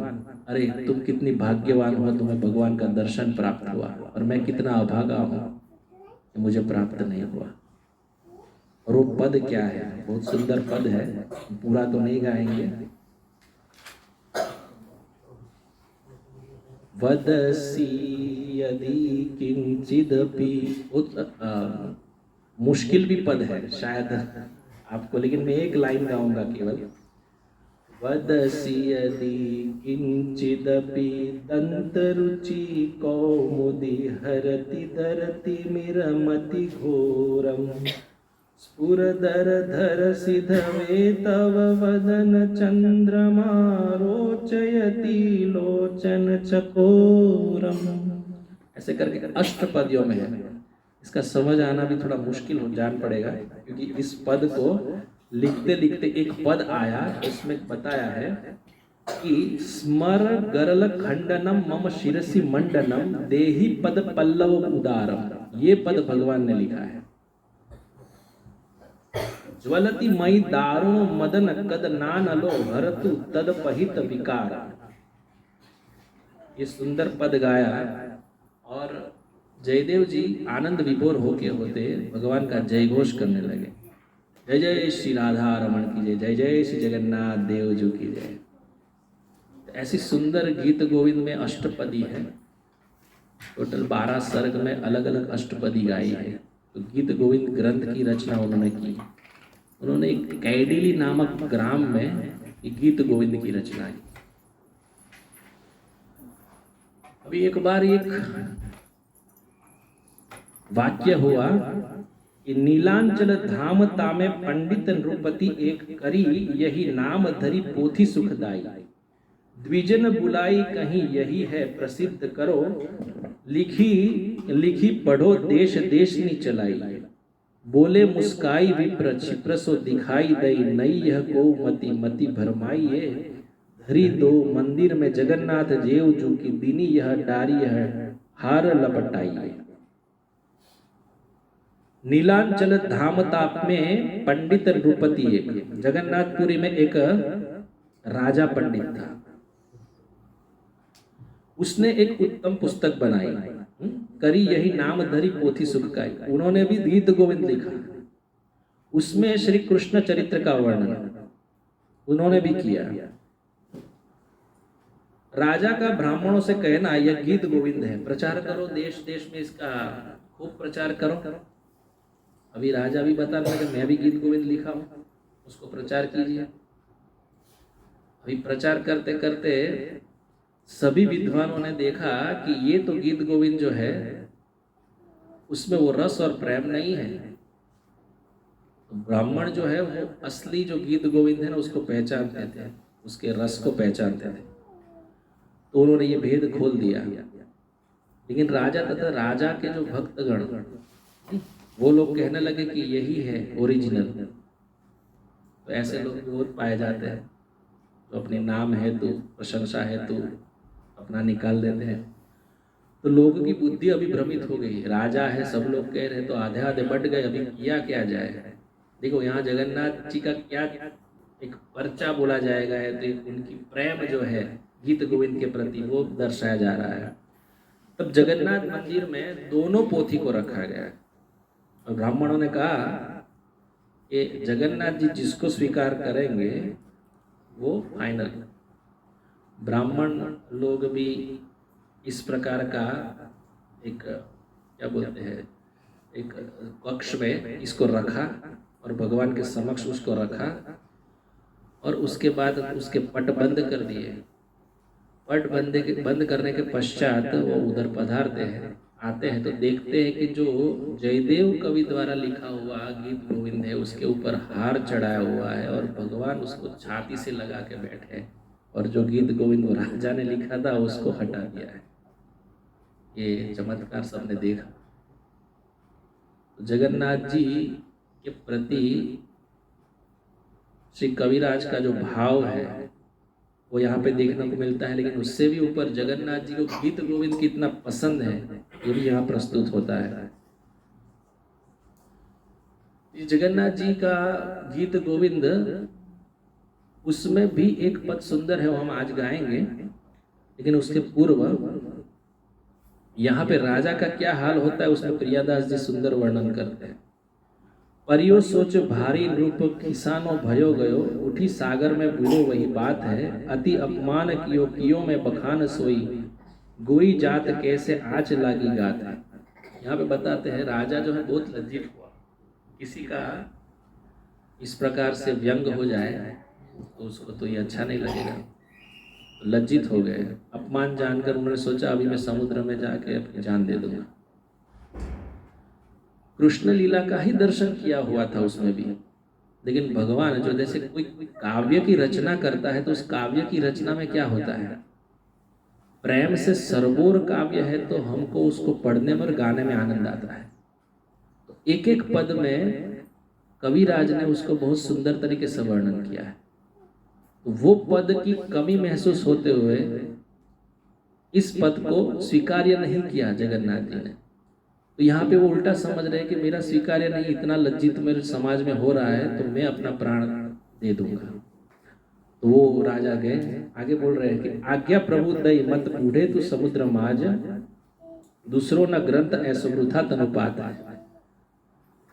अरे तुम कितनी भाग्यवान हो, तुम्हें भगवान का दर्शन प्राप्त हुआ और मैं कितना अभागा हूं कि मुझे प्राप्त नहीं हुआ। और वो पद क्या है, बहुत सुंदर पद है, पूरा तो नहीं गाएंगे। वदसी यदि किंचिदपि, मुश्किल भी पद है शायद आपको, लेकिन मैं एक लाइन गाऊंगा केवल। वदसी यदि किंचिदपि दंतरुचि कौमुदी हरति दरति मिरमति घोरम स्फुरदर धर सिधवे तव वदन चंद्रमा रोचयति लोचन चकोरम। ऐसे करके अष्टपदियों में है। इसका समझ आना भी थोड़ा मुश्किल हो जान पड़ेगा क्योंकि इस पद को लिखते लिखते एक पद आया, उसमें बताया है कि स्मर गरल खंडनम मम शिरसि मंडनम देहि पद पल्लव उदारम। ये पद भगवान ने लिखा है। ज्वलति मई दारुण मदन कद नानलो हरतु तद पहित विकार। ये सुंदर पद गाया और जयदेव जी आनंद विभोर होते भगवान का जय घोष करने लगे। जय जय श्री राधा रमण की जय, जय जय श्री जगन्नाथ देव जी की जय। ऐसी सुंदर गीत गोविंद में अष्टपदी है। टोटल 12 सर्ग में अलग अलग अष्टपदी गाई है। तो गीत गोविंद ग्रंथ की रचना उन्होंने की। उन्होंने एक कैडिली नामक ग्राम में गीत गोविंद की रचना की। अभी एक बार एक वाक्य हुआ कि नीलांचल धाम तामे पंडित नृपति एक करी, यही नाम धरी पोथी सुखदाई। द्विजन बुलाई कहीं यही है प्रसिद्ध करो, लिखी लिखी पढ़ो देश देश नी चलाई। बोले मुस्काई विप्र छिप्रसो दिखाई दई, नई यह को मति मति भरमाई। ये धरी दो मंदिर में जगन्नाथ जेव जू की, दीनी यह डारी यह हार लपटाई। नीलांचल धाम ताप में पंडित नृपति एक, जगन्नाथपुरी में एक राजा पंडित था। उसने एक उत्तम पुस्तक बनाई, करी यही नाम धरी पोथी सुखकाई। उन्होंने भी गीत गोविंद लिखा, उसमें श्री कृष्ण चरित्र का वर्णन उन्होंने भी किया। राजा का ब्राह्मणों से कहना यह गीत गोविंद है, प्रचार करो, देश देश में इसका खूब प्रचार करो। अभी राजा भी बता रहा कि मैं भी गीत गोविंद लिखा हूं, उसको प्रचार कीजिए। अभी प्रचार करते करते सभी विद्वानों ने देखा कि ये तो गीत गोविंद जो है उसमें वो रस और प्रेम नहीं है। तो ब्राह्मण जो है वो असली जो गीत गोविंद है ना उसको पहचानते थे, उसके रस को पहचानते थे। तो उन्होंने ये भेद खोल दिया। लेकिन राजा तथा राजा के जो भक्तगण वो लोग कहने लगे कि यही है ओरिजिनल। तो ऐसे लोग बहुत पाए जाते हैं जो अपने नाम हेतु, प्रशंसा हेतु अपना निकाल देते हैं। तो लोगों की बुद्धि अभी भ्रमित हो गई। राजा है, सब लोग कह रहे तो आधे आधे बट गए, अभी किया क्या जाए। देखो यहाँ जगन्नाथ जी का क्या एक पर्चा बोला जाएगा है, तो उनकी प्रेम जो है गीत गोविंद के प्रति वो दर्शाया जा रहा है। तब जगन्नाथ मंदिर में दोनों पोथी को रखा गया और ब्राह्मणों ने कहा कि जगन्नाथ जी जिसको स्वीकार करेंगे वो फाइनल। ब्राह्मण लोग भी इस प्रकार का एक क्या बोलते हैं, एक कक्ष में इसको रखा और भगवान के समक्ष उसको रखा और उसके बाद उसके पट बंद कर दिए। पट बंद करने के पश्चात वो उधर पधारते हैं, आते हैं तो देखते हैं कि जो जयदेव कवि द्वारा लिखा हुआ गीत गोविंद है उसके ऊपर हार चढ़ाया हुआ है और भगवान उसको छाती से लगा के बैठे हैं, और जो गीत गोविंद वो राजा ने लिखा था उसको हटा दिया है। ये चमत्कार सबने देखा। तो जगन्नाथ जी के प्रति श्री कविराज का जो भाव है वो यहाँ पे देखने को मिलता है। लेकिन उससे भी ऊपर जगन्नाथ जी को गीत गोविंद कितना पसंद है ये भी यहाँ प्रस्तुत होता है। जगन्नाथ जी का गीत गोविंद उसमें भी एक पद सुंदर है, वो हम आज गाएंगे। लेकिन उसके पूर्व यहाँ पे राजा का क्या हाल होता है उसमें प्रियादास जी सुंदर वर्णन करते हैं। परियो सोच भारी रूप किसानो भयो गयो, उठी सागर में बुलो वही बात है, अति अपमान कियो में बखान सोई, गोई जात कैसे आँच लागी गात है। यहाँ पे बताते हैं राजा जो है बहुत लज्जित हुआ, किसी का इस प्रकार से व्यंग हो जाए तो उसको तो ये अच्छा नहीं लगेगा। तो लज्जित हो गए, अपमान जानकर उन्होंने सोचा अभी मैं समुद्र में जाके अपनी जान दे दूंगा। कृष्ण लीला का ही दर्शन किया हुआ था उसमें भी। लेकिन भगवान जो जैसे कोई काव्य की रचना करता है तो उस काव्य की रचना में क्या होता है, प्रेम से सरबोर काव्य है तो हमको उसको पढ़ने में और गाने में आनंद आता है। तो एक एक पद में कविराज ने उसको बहुत सुंदर तरीके से वर्णन किया है। तो वो पद की कमी महसूस होते हुए इस पद को स्वीकार्य नहीं किया जगन्नाथ जी ने। तो यहाँ पे वो उल्टा समझ रहे हैं कि मेरा स्वीकार्य नहीं, इतना लज्जित मेरे समाज में हो रहा है तो मैं अपना प्राण दे दूंगा। तो वो राजा गए, आगे बोल रहे हैं कि आज्ञा प्रभु दई मत बूढ़े तू समुद्र माज, दूसरों न ग्रंथ ऐसो वृथा तनुपात है।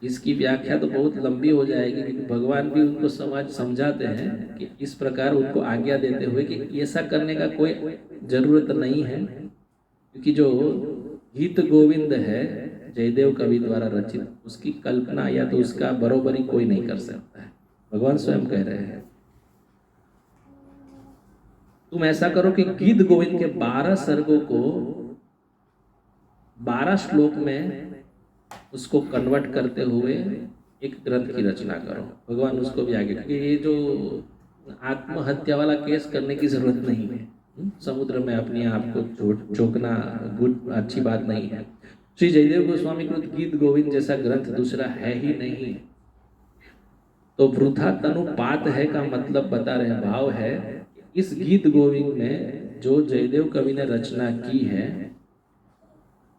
इसकी व्याख्या तो बहुत लंबी हो जाएगी, क्योंकि भगवान भी उनको समझाते हैं कि इस प्रकार उनको आज्ञा देते हुए कि ऐसा करने का कोई जरूरत नहीं है, क्योंकि जो गीत गोविंद है जयदेव कवि द्वारा रचित, उसकी कल्पना या तो उसका बरोबरी कोई नहीं कर सकता है। भगवान स्वयं कह रहे हैं तुम ऐसा करो कि गीत गोविंद के 12 सर्गों को 12 श्लोक में उसको कन्वर्ट करते हुए एक ग्रंथ की रचना करो। भगवान उसको भी आगे, क्योंकि ये जो आत्महत्या वाला केस करने की जरूरत नहीं है, समुद्र में अपने आप को चोकना गुड अच्छी बात नहीं है। श्री जयदेव गोस्वामी कृत गीत गोविंद जैसा ग्रंथ दूसरा है ही नहीं। तो वृथा तनुपात है का मतलब बता रहे हैं, भाव है इस गीत गोविंद में जो जयदेव कवि ने रचना की है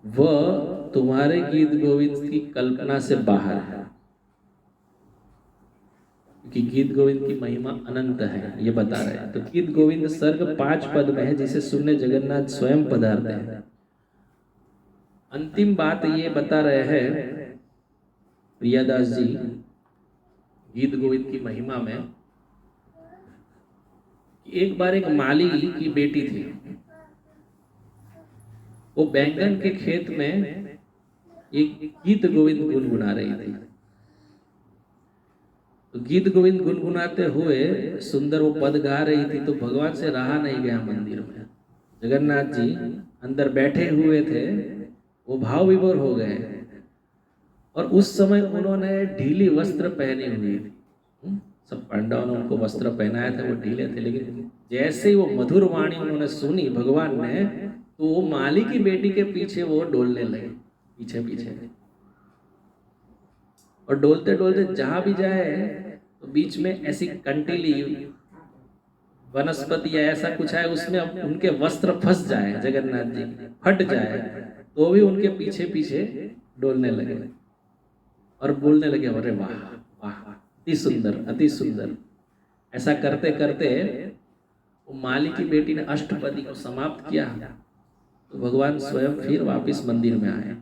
वह तुम्हारे गीत गोविंद की कल्पना से बाहर है, क्योंकि गीत गोविंद की महिमा अनंत है, ये बता रहे हैं। तो गीत गोविंद सर्ग 5 पद में है, जिसे सुनने जगन्नाथ स्वयं पधारते हैं। अंतिम बात ये बता रहे हैं प्रियादास जी गीत गोविंद की महिमा में, कि एक बार एक माली की बेटी थी, वो बैंगन के खेत में एक गीत गोविंद गुनगुना रही थी। तो गीत गोविंद गुनगुनाते हुए सुंदर वो पद गा रही थी, तो भगवान से रहा नहीं गया मंदिर में। जगन्नाथ जी अंदर बैठे हुए थे, वो भाव विभोर हो गए, और उस समय उन्होंने ढीली वस्त्र पहनी हुई थी। सब पांडवों ने उनको वस्त्र पहनाए थे, वो ढीले थे, लेकिन जैसे ही वो मधुर वाणी उन्होंने सुनी भगवान ने, तो वो माली की बेटी के पीछे वो डोलने लगे, पीछे पीछे, और डोलते डोलते जहां भी जाए तो बीच में ऐसी कंटीली वनस्पति या ऐसा कुछ है, उसमें उनके वस्त्र फंस जाए, जगन्नाथ जी फट जाए, तो भी उनके पीछे पीछे डोलने लगे और बोलने लगे, अरे वाह वाह, अति सुंदर अति सुंदर। ऐसा करते करते वो माली की बेटी ने अष्टपदी को समाप्त किया, तो भगवान स्वयं फिर वापिस मंदिर में आए।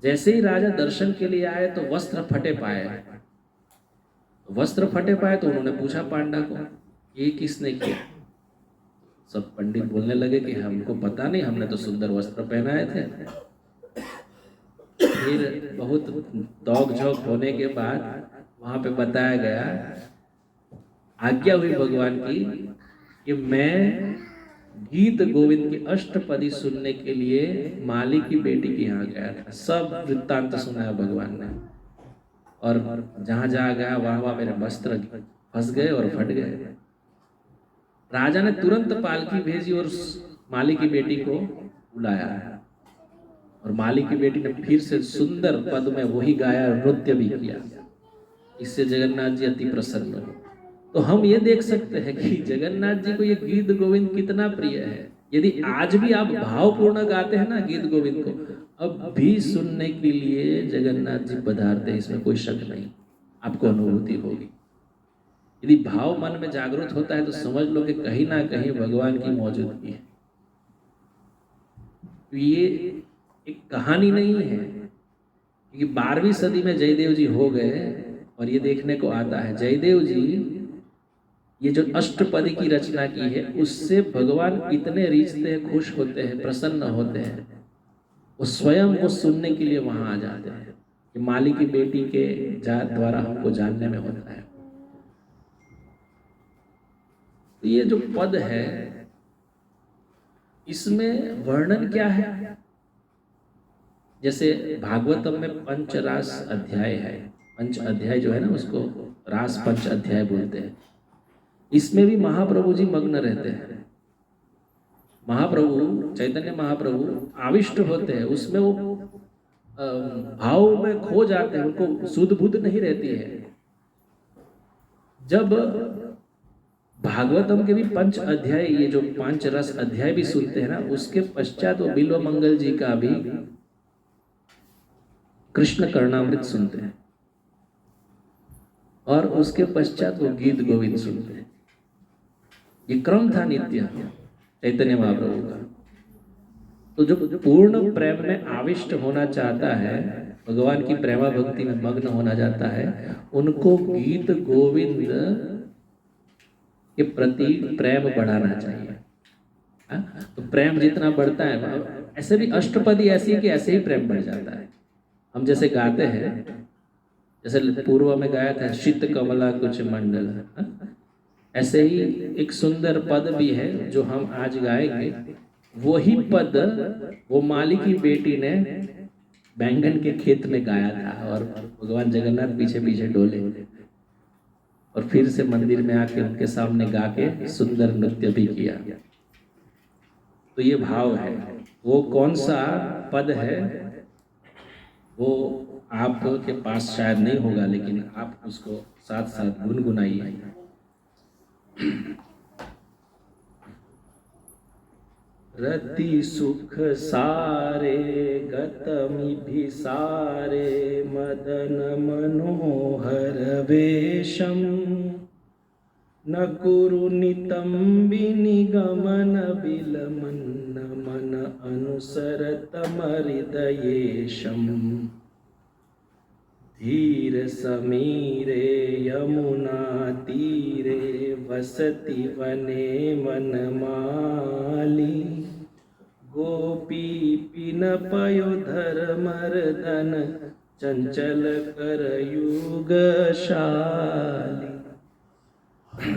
जैसे ही राजा दर्शन के लिए आए तो वस्त्र फटे पाए, तो उन्होंने पूछा पांडा को, ये किसने किया? सब पंडित बोलने लगे कि हमको पता नहीं, हमने तो सुंदर वस्त्र पहनाए थे। फिर बहुत दौग झोंक होने के बाद वहां पे बताया गया, आज्ञा हुई भगवान की कि मैं गीत गोविंद की अष्टपदी सुनने के लिए माली की बेटी के यहाँ गया था। सब वृत्तांत सुनाया भगवान ने, और जहां जहां गया वहां वहां मेरे वस्त्र फंस गए और फट गए। राजा ने तुरंत पालकी भेजी और माली की बेटी को बुलाया, और माली की बेटी ने फिर से सुंदर पद में वही गाया, नृत्य भी किया। इससे जगन्नाथ जी अति प्रसन्न हुए। तो हम ये देख सकते हैं कि जगन्नाथ जी को ये गीत गोविंद कितना प्रिय है। यदि आज भी आप भावपूर्ण गाते हैं ना गीत गोविंद को, अब भी सुनने के लिए जगन्नाथ जी पधारते हैं, इसमें कोई शक नहीं, आपको अनुभूति होगी। यदि भाव मन में जागृत होता है तो समझ लो कि कहीं ना कहीं भगवान की मौजूदगी है। तो ये एक कहानी नहीं है, क्योंकि 12वीं सदी में जयदेव जी हो गए, और ये देखने को आता है जयदेव जी ये जो अष्टपदी की रचना की है, उससे भगवान कितने रीझते हैं, खुश होते हैं, प्रसन्न होते हैं। वो स्वयं वो सुनने के लिए वहां आ जाते हैं कि माली की बेटी के द्वारा हमको जानने में होता है। तो ये जो पद है, इसमें वर्णन क्या है? जैसे भागवतम में पंचरास अध्याय है, पंच अध्याय जो है ना, उसको रास पंच अध्याय बोलते हैं। इसमें भी महाप्रभु जी मग्न रहते हैं। महाप्रभु चैतन्य महाप्रभु आविष्ट होते हैं, उसमें वो भाव में खो जाते हैं, उनको सुध बुध नहीं रहती है। जब भागवतम के भी पंच अध्याय, ये जो पांच रस अध्याय भी सुनते हैं ना, उसके पश्चात वो बिल्व मंगल जी का भी कृष्ण कर्णामृत सुनते हैं, और उसके पश्चात वो गीत गोविंद सुनते हैं। ये क्रम था नित्य चैतन्य महाप्रभु का। तो जो पूर्ण प्रेम में आविष्ट होना चाहता है, भगवान की प्रेमा भक्ति में मग्न होना चाहता है, उनको गीत गोविंद के प्रति प्रेम बढ़ाना चाहिए। तो प्रेम जितना बढ़ता है, ऐसे भी अष्टपदी ऐसी है कि ऐसे ही प्रेम बढ़ जाता है। हम जैसे गाते हैं, जैसे पूर्व में गाया था शीत कमला कुछ मंडल, ऐसे ही एक सुंदर पद भी है जो हम आज गाएंगे। वही पद वो माली की बेटी ने बैंगन के खेत में गाया था, और भगवान जगन्नाथ पीछे पीछे डोले, और फिर से मंदिर में आके उनके सामने गा के सुंदर नृत्य भी किया। तो ये भाव है। वो कौन सा पद है वो आपके पास शायद नहीं होगा, लेकिन आप उसको साथ साथ गुनगुनाइए। रति सुख सारे गतमि भिसारे मदन मनोहर वेशम न कुरु नितंबि निगमन बिलमन मन अनुसरत मरिदयेशम धीर समीरे यमुना तीरे वसति वने वनमाली गोपी पिन पयोधर मर्दन चंचल करयुगशाली।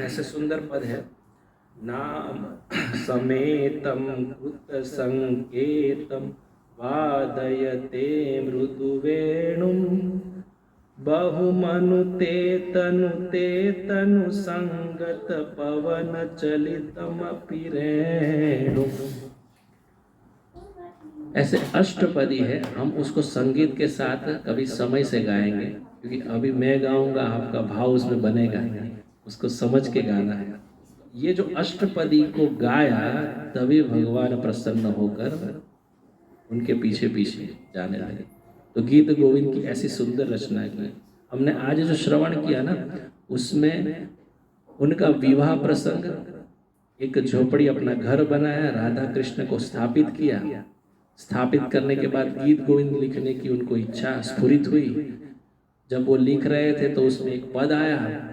ऐसे सुंदर पद है। नाम समेतम कृत संकेतम वादयते मृदुवेणुम बहुमनुते तनु संगत पवन चलितमपि रेणुम। ऐसे अष्टपदी है। हम उसको संगीत के साथ कभी समय से गाएंगे, क्योंकि अभी मैं गाऊंगा आपका भाव उसमें बनेगा, उसको समझ के गाना है। ये जो अष्टपदी को गाया तभी भगवान प्रसन्न होकर उनके पीछे पीछे जाने लगे। तो गीत गोविंद की ऐसी सुंदर रचना की। हमने आज जो श्रवण किया ना, उसमें उनका विवाह प्रसंग, एक झोपड़ी अपना घर बनाया, राधा कृष्ण को स्थापित किया। स्थापित करने के बाद गीत गोविंद लिखने की उनको इच्छा स्फुरित हुई। जब वो लिख रहे थे तो उसमें एक पद आया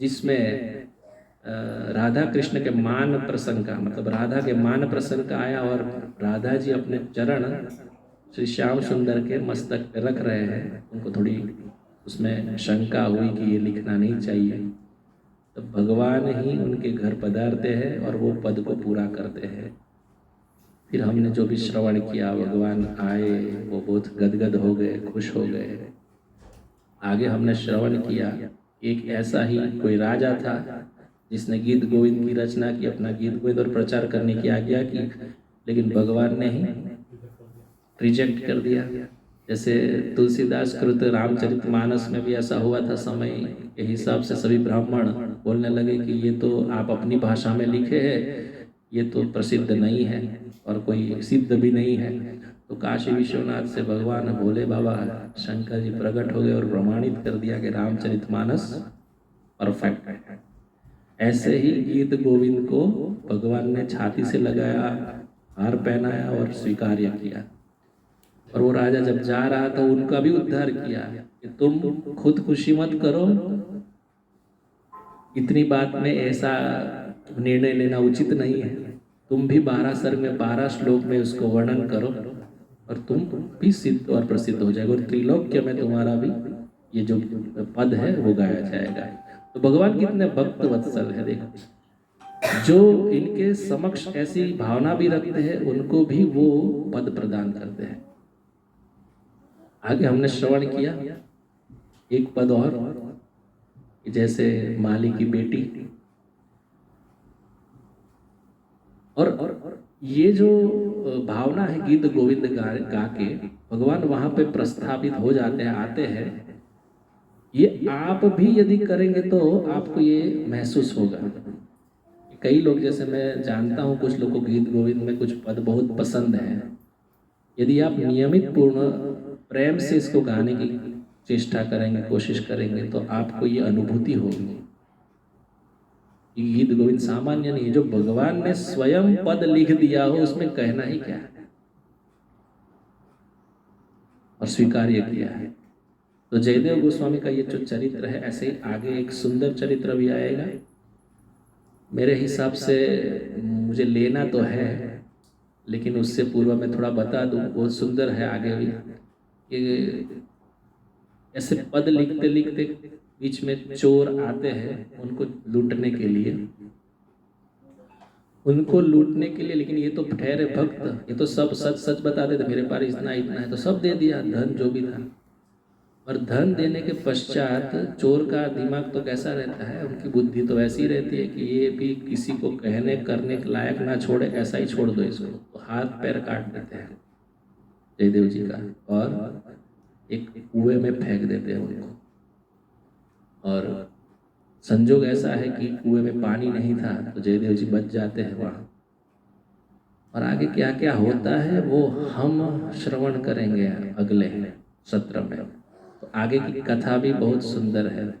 जिसमें राधा कृष्ण के मान प्रसंग का, मतलब राधा के मान प्रसंग का आया, और राधा जी अपने चरण श्री श्याम सुंदर के मस्तक पे रख रहे हैं। उनको थोड़ी उसमें शंका हुई कि ये लिखना नहीं चाहिए। तो भगवान ही उनके घर पधारते हैं और वो पद को पूरा करते हैं। फिर हमने जो भी श्रवण किया, भगवान आए, वो बहुत गदगद हो गए, खुश हो गए। आगे हमने श्रवण किया, एक ऐसा ही कोई राजा था जिसने गीत गोविंद की रचना की, अपना गीत गोविंद और प्रचार करने की आज्ञा की, लेकिन भगवान ने ही रिजेक्ट कर दिया। जैसे तुलसीदास कृत रामचरितमानस में भी ऐसा हुआ था। समय के हिसाब से सभी ब्राह्मण बोलने लगे कि ये तो आप अपनी भाषा में लिखे हैं, ये तो प्रसिद्ध नहीं है और कोई सिद्ध भी नहीं है। तो काशी विश्वनाथ से भगवान भोले बाबा शंकर जी प्रकट हो गए और प्रमाणित कर दिया कि रामचरितमानस परफेक्ट है। ऐसे ही गीत गोविंद को भगवान ने छाती से लगाया, हार पहनाया और स्वीकार्य किया। और वो राजा जब जा रहा था उनका भी उद्धार किया कि तुम खुद खुशी मत करो, इतनी बात में ऐसा निर्णय लेना उचित नहीं है। तुम भी 12 सर्ग में 12 श्लोक में उसको वर्णन करो और तुम भी सिद्ध और प्रसिद्ध हो जाएगा, और त्रिलोक्य में तुम्हारा भी ये जो पद है वो गाया जाएगा। तो भगवान कितने भक्त वत्सल है। देखो, जो इनके समक्ष ऐसी भावना भी रखते हैं उनको भी वो पद प्रदान करते हैं। आगे हमने श्रवण किया एक पद और, जैसे माली की बेटी, और ये जो भावना है गीत गोविंद गा के भगवान वहां पे प्रस्थापित हो जाते हैं, आते हैं। ये आप भी यदि करेंगे तो आपको ये महसूस होगा। कई लोग, जैसे मैं जानता हूँ कुछ लोगों को गीत गोविंद में कुछ पद बहुत पसंद है। यदि आप नियमित पूर्ण प्रेम से इसको गाने की चेष्टा करेंगे, कोशिश करेंगे, तो आपको ये अनुभूति होगी। गीत गोविंद सामान्य नहीं, जो भगवान ने स्वयं पद लिख दिया हो उसमें कहना ही क्या है, और स्वीकार्य किया है। तो जयदेव गोस्वामी का ये जो चरित्र है, ऐसे ही आगे एक सुंदर चरित्र भी आएगा। मेरे हिसाब से मुझे लेना तो है, लेकिन उससे पूर्व मैं थोड़ा बता दूं, बहुत सुंदर है आगे भी। कि ऐसे पद लिखते लिखते बीच में चोर आते हैं उनको लूटने के लिए, लेकिन ये तो ठहरे भक्त, ये तो सब सच सच बता देते, मेरे पास इतना इतना है, तो सब दे दिया, धन जो भी था। और धन देने के पश्चात चोर का दिमाग तो कैसा रहता है, उनकी बुद्धि तो ऐसी रहती है कि ये भी किसी को कहने करने के लायक ना छोड़े, ऐसा ही छोड़ दो इसको। तो हाथ पैर काट देते हैं जयदेव जी का, और एक कुएं में फेंक देते हैं उनको। और संजोग ऐसा है कि कुएं में पानी नहीं था, तो जयदेव जी बच जाते हैं वहाँ। और आगे क्या क्या होता है वो हम श्रवण करेंगे अगले सत्र में। तो आगे की कथा भी बहुत सुंदर है।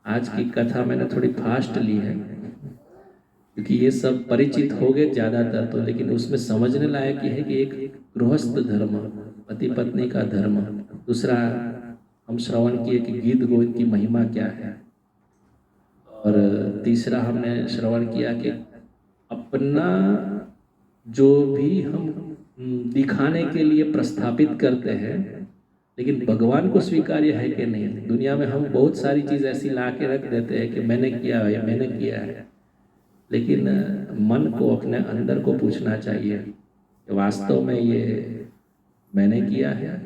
आज की कथा मैंने थोड़ी फास्ट ली है क्योंकि ये सब परिचित हो गए ज़्यादातर तो, लेकिन उसमें समझने लायक ये है कि एक गृहस्थ धर्म, पति पत्नी का धर्म, दूसरा हम श्रवण किए कि गीत गोविंद की महिमा क्या है, और तीसरा हमने श्रवण किया कि अपना जो भी हम दिखाने के लिए प्रस्थापित करते हैं, लेकिन भगवान को स्वीकार्य है कि नहीं। दुनिया में हम बहुत सारी चीज़ ऐसी ला के रख देते हैं कि मैंने किया है या मैंने किया है, लेकिन मन को, अपने अंदर को पूछना चाहिए कि वास्तव में ये मैंने किया है।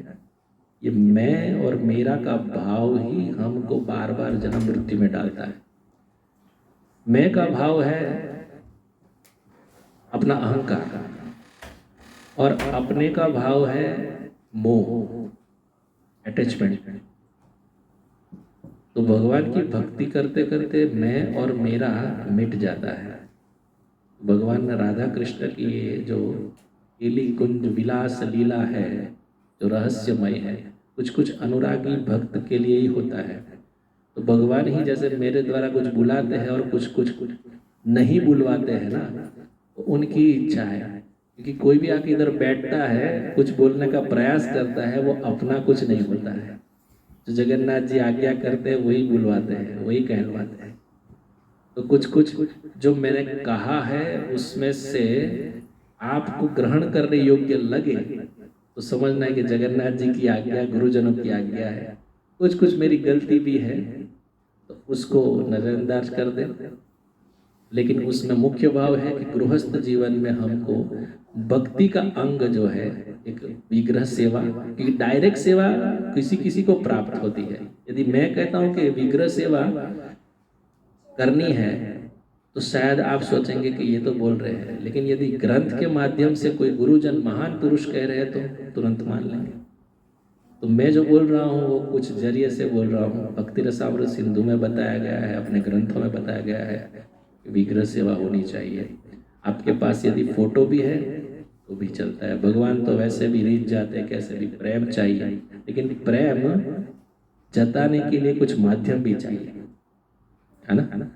ये मैं और मेरा का भाव ही हमको बार बार जन्म मृत्यु में डालता है। मैं का भाव है अपना अहंकार, और अपने का भाव है मोह, अटैचमेंट। तो भगवान की भक्ति करते करते मैं और मेरा मिट जाता है। भगवान ने राधा कृष्ण की ये जो लीली कुंज विलास लीला है, जो रहस्यमय है, कुछ कुछ अनुरागी भक्त के लिए ही होता है। तो भगवान ही जैसे मेरे द्वारा कुछ बुलाते हैं और कुछ कुछ नहीं बुलवाते हैं ना, तो उनकी इच्छा है। क्योंकि कोई भी आके इधर बैठता है, कुछ बोलने का प्रयास करता है, वो अपना कुछ नहीं बोलता है। जो जगन्नाथ जी आज्ञा करते हैं वही बुलवाते हैं, वही कहलवाते हैं। तो कुछ कुछ जो मैंने कहा है उसमें से आपको ग्रहण करने योग्य लगे तो समझना है कि जगन्नाथ जी की आज्ञा, गुरुजनों की आज्ञा है। कुछ कुछ मेरी गलती भी है तो उसको नजरअंदाज कर दे, लेकिन उसमें मुख्य भाव है कि गृहस्थ जीवन में हमको भक्ति का अंग जो है एक विग्रह सेवा, क्योंकि डायरेक्ट सेवा किसी किसी को प्राप्त होती है। यदि मैं कहता हूं कि विग्रह सेवा करनी है तो शायद आप सोचेंगे कि ये तो बोल रहे हैं, लेकिन यदि ग्रंथ के माध्यम से कोई गुरुजन महान पुरुष कह रहे हैं तो तुरंत मान लेंगे। तो मैं जो बोल रहा हूँ वो कुछ जरिए से बोल रहा हूँ। भक्ति रसामृत सिंधु में बताया गया है, अपने ग्रंथों में बताया गया है विग्रह सेवा होनी चाहिए। आपके पास यदि फोटो भी है तो भी चलता है। भगवान तो वैसे भी रीझ जाते हैं, कैसे भी प्रेम चाहिए, लेकिन प्रेम जताने के लिए कुछ माध्यम भी चाहिए, है ना।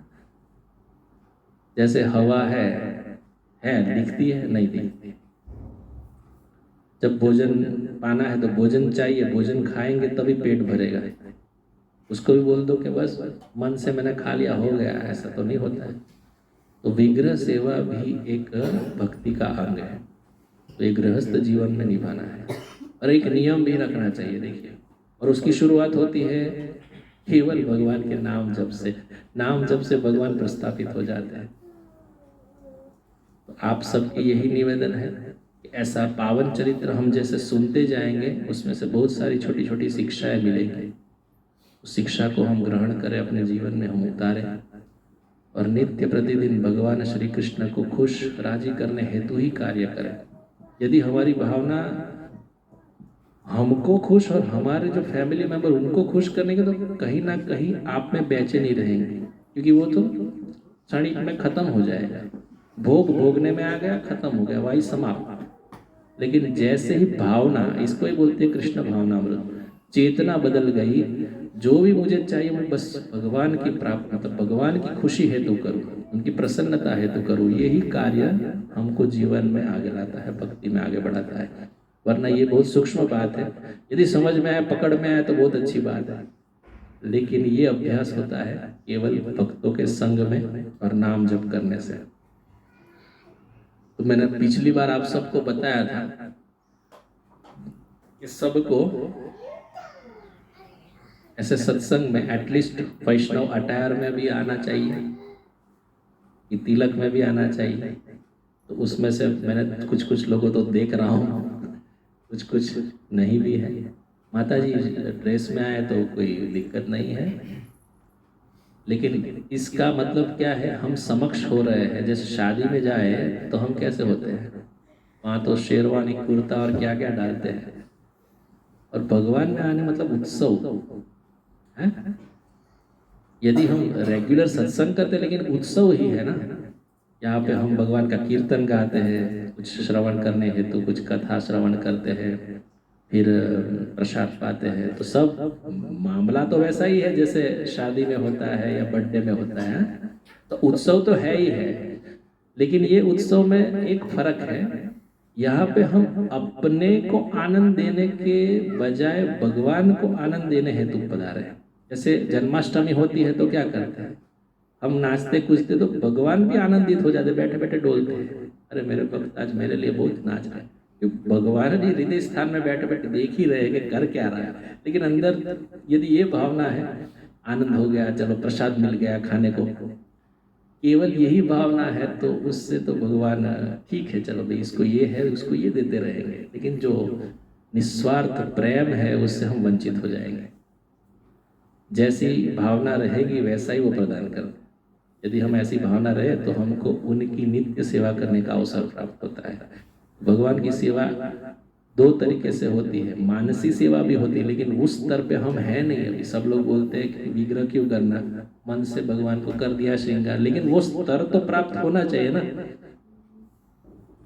जैसे हवा है दिखती है, नहीं दिखती। जब भोजन पाना है तो भोजन चाहिए, भोजन खाएंगे तभी पेट भरेगा। उसको भी बोल दो कि बस मन से मैंने खा लिया, हो गया, ऐसा तो नहीं होता है। तो विग्रह सेवा भी एक भक्ति का अंग है, तो एक गृहस्थ जीवन में निभाना है। और एक नियम भी रखना चाहिए, देखिए, और उसकी शुरुआत होती है केवल भगवान के नाम जप से। नाम जप से भगवान प्रस्थापित हो जाते हैं। तो आप सबके यही निवेदन है कि ऐसा पावन चरित्र हम जैसे सुनते जाएंगे उसमें से बहुत सारी छोटी छोटी शिक्षाएं मिलेंगी। उस शिक्षा को हम ग्रहण करें, अपने जीवन में हम उतारें और नित्य प्रतिदिन भगवान श्री कृष्ण को खुश राजी करने हेतु ही कार्य करें। यदि हमारी भावना हमको खुश और हमारे जो फैमिली मेंबर उनको खुश करने के, तो कहीं ना कहीं आप में बेचैनी रहेंगे, क्योंकि वो तो क्षणिक में खत्म हो जाएगा। भोग भोगने में आ गया, खत्म हो गया, वही समाप्त। लेकिन जैसे ही भावना, इसको ही बोलते हैं कृष्ण भावनामृत, चेतना बदल गई, जो भी मुझे चाहिए मैं बस भगवान की प्राप्त, मतलब भगवान की खुशी हेतु करूँ, उनकी प्रसन्नता हेतु करूँ, यही कार्य हमको जीवन में आगे लाता है, भक्ति में आगे बढ़ाता है। वरना ये बहुत सूक्ष्म बात है। यदि समझ में आए, पकड़ में आए तो बहुत अच्छी बात है, लेकिन ये अभ्यास होता है केवल भक्तों के संग में और नाम जप करने से। तो मैंने पिछली बार आप सबको बताया था कि सबको ऐसे सत्संग में एटलीस्ट वैष्णव अटायर में भी आना चाहिए, कि तिलक में भी आना चाहिए। तो उसमें से मैंने कुछ कुछ लोगों तो देख रहा हूँ, कुछ कुछ नहीं भी है। माता जी ड्रेस में आए तो कोई दिक्कत नहीं है, लेकिन इसका मतलब क्या है, हम समक्ष हो रहे हैं। जैसे शादी में जाए तो हम कैसे होते हैं, वहाँ तो शेरवानी कुर्ता और क्या क्या डालते हैं, और भगवान में आने मतलब उत्सव है। यदि हम रेगुलर सत्संग करते लेकिन उत्सव ही है ना, यहाँ पे हम भगवान का कीर्तन गाते हैं, कुछ श्रवण करने हेतु कुछ कथा श्रवण करते हैं, फिर प्रसाद पाते हैं। तो सब मामला तो वैसा ही है जैसे शादी में होता है या बर्थडे में होता है। तो उत्सव तो है ही है, लेकिन ये उत्सव में एक फर्क है। यहाँ पे हम अपने को आनंद देने के बजाय भगवान को आनंद देने हेतु पधारे हैं। जैसे जन्माष्टमी होती है तो क्या करते हैं, हम नाचते कूदते तो भगवान भी आनंदित हो जाते, बैठे बैठे डोलते हैं, अरे मेरे भक्त आज मेरे लिए बहुत नाच रहे हैं। क्योंकि भगवान जी हृदय स्थान में बैठे बैठे देख ही रहे कि कर क्या रहा है। लेकिन अंदर यदि ये भावना है, आनंद हो गया, चलो प्रसाद मिल गया खाने को, केवल यही भावना है, तो उससे तो भगवान ठीक है, चलो भाई इसको ये है उसको ये देते रहेंगे। लेकिन जो निस्वार्थ प्रेम है उससे हम वंचित हो जाएंगे। जैसी भावना रहेगी वैसा ही वो प्रदान करते। यदि हम ऐसी भावना रहे तो हमको उनकी नित्य सेवा करने का अवसर प्राप्त होता है। भगवान की सेवा दो तरीके से होती है, मानसी सेवा भी होती है, लेकिन उस स्तर पे हम है नहीं अभी। सब लोग बोलते हैं कि विग्रह क्यों करना, मन से भगवान को कर दिया श्रृंगार, लेकिन वो स्तर तो प्राप्त होना चाहिए ना।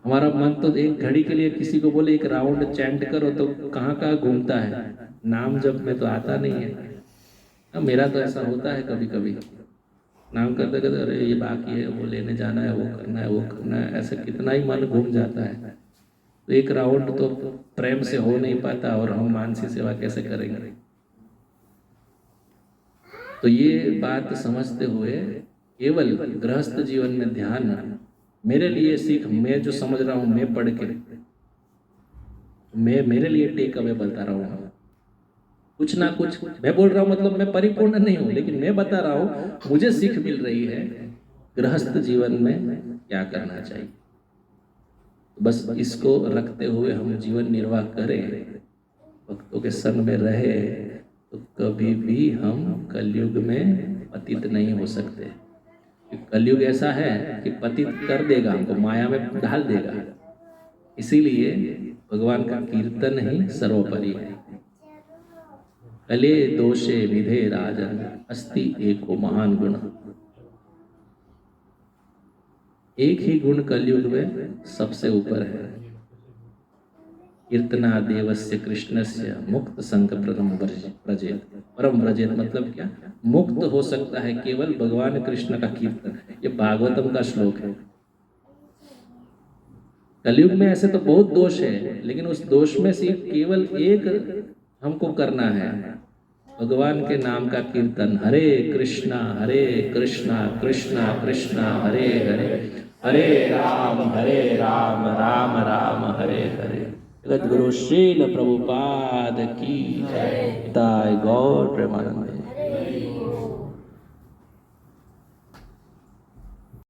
हमारा मन तो एक घड़ी के लिए किसी को बोले एक राउंड चैंट करो तो कहाँ कहाँ घूमता है, नाम जप में तो आता नहीं है। मेरा तो ऐसा होता है कभी कभी, नाम करते करते अरे ये बाकी है, वो लेने जाना है, वो करना है, वो करना है, ऐसे कितना ही मन घूम जाता है। तो एक राउंड तो प्रेम से हो नहीं पाता, और हम मानसी सेवा कैसे करेंगे। तो ये बात समझते हुए केवल गृहस्थ जीवन में ध्यान, मेरे लिए सीख, मैं जो समझ रहा हूँ मैं पढ़ के मैं मेरे लिए टेक अवे बता रहा हूँ, कुछ ना कुछ मैं बोल रहा हूँ, मतलब मैं परिपूर्ण नहीं हूँ, लेकिन मैं बता रहा हूँ मुझे सीख मिल रही है गृहस्थ जीवन में क्या करना चाहिए। बस इसको रखते हुए हम जीवन निर्वाह करें, भक्तों के संग में रहे, तो कभी भी हम कलयुग में पतित नहीं हो सकते। कलयुग ऐसा है कि पतित कर देगा हमको, माया में ढाल देगा। इसीलिए भगवान का कीर्तन ही सर्वोपरि है। कले दोषे विधे राजन अस्ति एको महान गुण। एक ही गुण कलयुग में सबसे ऊपर है, कीर्तना देवस्य कृष्णस्य मुक्त संग परम व्रजेत। परम व्रजेत मतलब क्या, मुक्त हो सकता है केवल भगवान कृष्ण का कीर्तन। ये भागवतम का श्लोक है। कलयुग में ऐसे तो बहुत दोष है, लेकिन उस दोष में से केवल एक हमको करना है, भगवान के नाम का कीर्तन। हरे कृष्णा कृष्णा कृष्णा हरे हरे, हरे राम राम राम हरे हरे। जगत गुरु श्रील प्रभुपाद की जय। गौर प्रेमानंद।